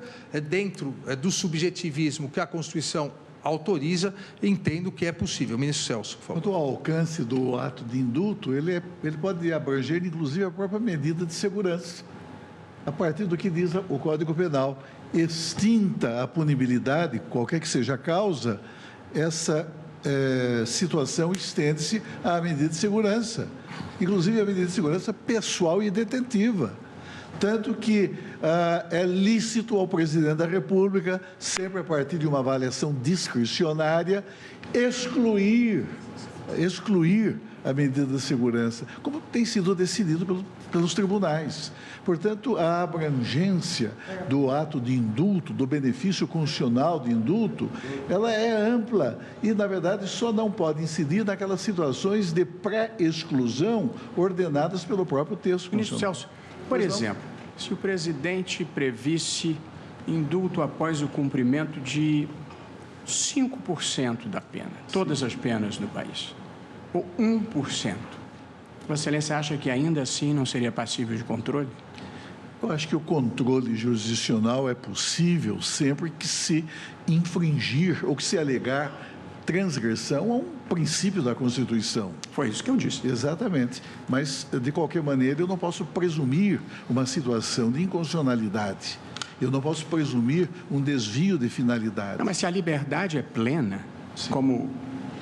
dentro do subjetivismo que a Constituição autoriza, entendo que é possível. Ministro Celso, por favor. Quanto ao alcance do ato de indulto, ele pode abranger, inclusive, a própria medida de segurança, a partir do que diz o Código Penal. Extinta a punibilidade, qualquer que seja a causa, essa situação estende-se à medida de segurança, inclusive a medida de segurança pessoal e detentiva. Tanto que é lícito ao presidente da República, sempre a partir de uma avaliação discricionária, excluir a medida de segurança, como tem sido decidido pelos tribunais. Portanto, a abrangência do ato de indulto, do benefício constitucional de indulto, ela é ampla e, na verdade, só não pode incidir naquelas situações de pré-exclusão ordenadas pelo próprio texto constitucional. Ministro Celso, por exemplo, se o presidente previsse indulto após o cumprimento de 5% da pena, todas as penas do país, ou 1%, Vossa Excelência acha que ainda assim não seria passível de controle? Eu acho que o controle jurisdicional é possível sempre que se infringir ou que se alegar transgressão a um princípio da Constituição. Foi isso que eu disse. Exatamente. Mas, de qualquer maneira, eu não posso presumir uma situação de inconstitucionalidade. Eu não posso presumir um desvio de finalidade. Não, mas se a liberdade é plena, sim, como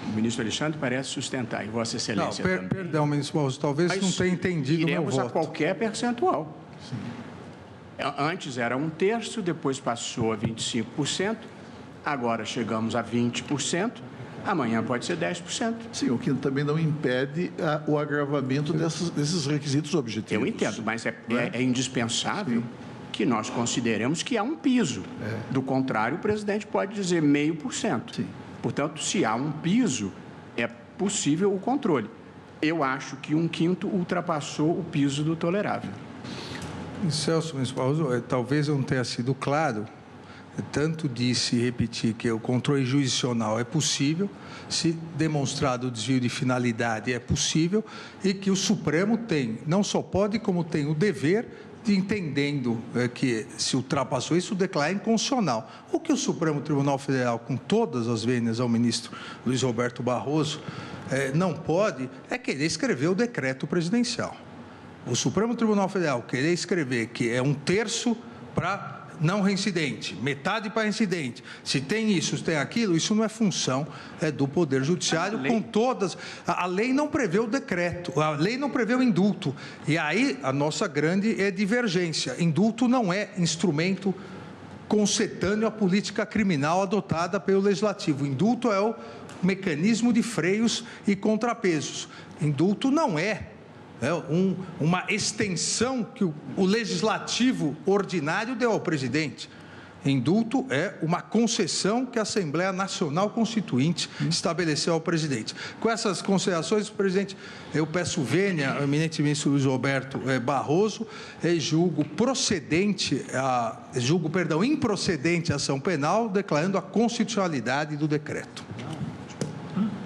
o ministro Alexandre parece sustentar, e Vossa Excelência também. Perdão, ministro Barroso, talvez não tenha entendido o meu voto. Iremos a qualquer percentual. Sim. Antes era 1/3, depois passou a 25%, agora chegamos a 20%, amanhã pode ser 10%. Sim, o que também não impede o agravamento desses requisitos objetivos. Eu entendo, mas é indispensável, sim, que nós consideremos que há um piso. Do contrário, o presidente pode dizer 0,5%. Sim. Portanto, se há um piso, é possível o controle. Eu acho que 1/5 ultrapassou o piso do tolerável. Celso, ministro Barroso, talvez eu não tenha sido claro, tanto disse e repetir que o controle jurisdicional é possível, se demonstrado o desvio de finalidade é possível, e que o Supremo tem, não só pode, como tem o dever de, entendendo que se ultrapassou isso, declarar inconstitucional. O que o Supremo Tribunal Federal, com todas as vênias ao ministro Luiz Roberto Barroso, não pode é querer escrever o decreto presidencial. O Supremo Tribunal Federal querer escrever que é 1/3 para não reincidente, metade para reincidente, se tem isso, se tem aquilo, isso não é função do Poder Judiciário, com todas... A lei não prevê o decreto, a lei não prevê o indulto. E aí a nossa grande divergência. Indulto não é instrumento concetâneo à política criminal adotada pelo Legislativo. Indulto é o mecanismo de freios e contrapesos. Indulto não é uma extensão que o Legislativo ordinário deu ao presidente. Indulto é uma concessão que a Assembleia Nacional Constituinte estabeleceu ao presidente. Com essas considerações, presidente, eu peço vênia ao eminente ministro Luiz Roberto Barroso, julgo improcedente a ação penal, declarando a constitucionalidade do decreto.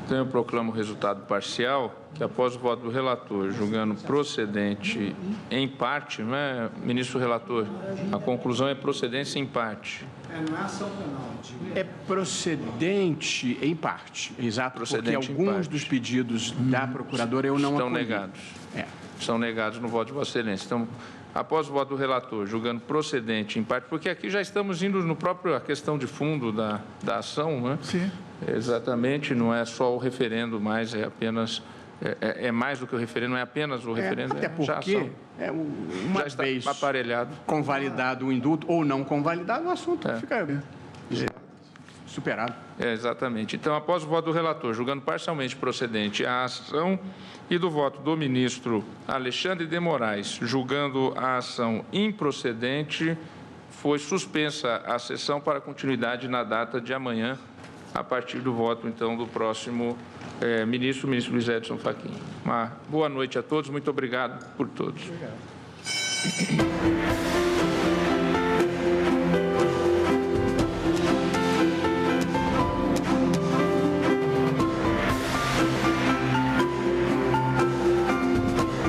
Então, eu proclamo o resultado parcial, que após o voto do relator, julgando procedente em parte, não é, ministro relator? A conclusão é procedência em parte. Não é ação penal. É procedente em parte, exato, Procedente porque alguns dos pedidos da procuradora eu não estão acolhi. negados. Estão negados no voto de Vossa Excelência. Então, após o voto do relator, julgando procedente em parte, porque aqui já estamos indo no próprio a questão de fundo da ação, né? Sim. Exatamente, não é só o referendo, mas é apenas é mais do que o referendo, não é apenas o referendo, até porque uma já está vez aparelhado, convalidado o indulto ou não convalidado, o assunto fica superado. Exatamente. Então, após o voto do relator, julgando parcialmente procedente a ação e do voto do ministro Alexandre de Moraes, julgando a ação improcedente, foi suspensa a sessão para continuidade na data de amanhã, a partir do voto, então, do próximo ministro Luiz Edson Fachin. Uma boa noite a todos, muito obrigado por todos. Obrigado.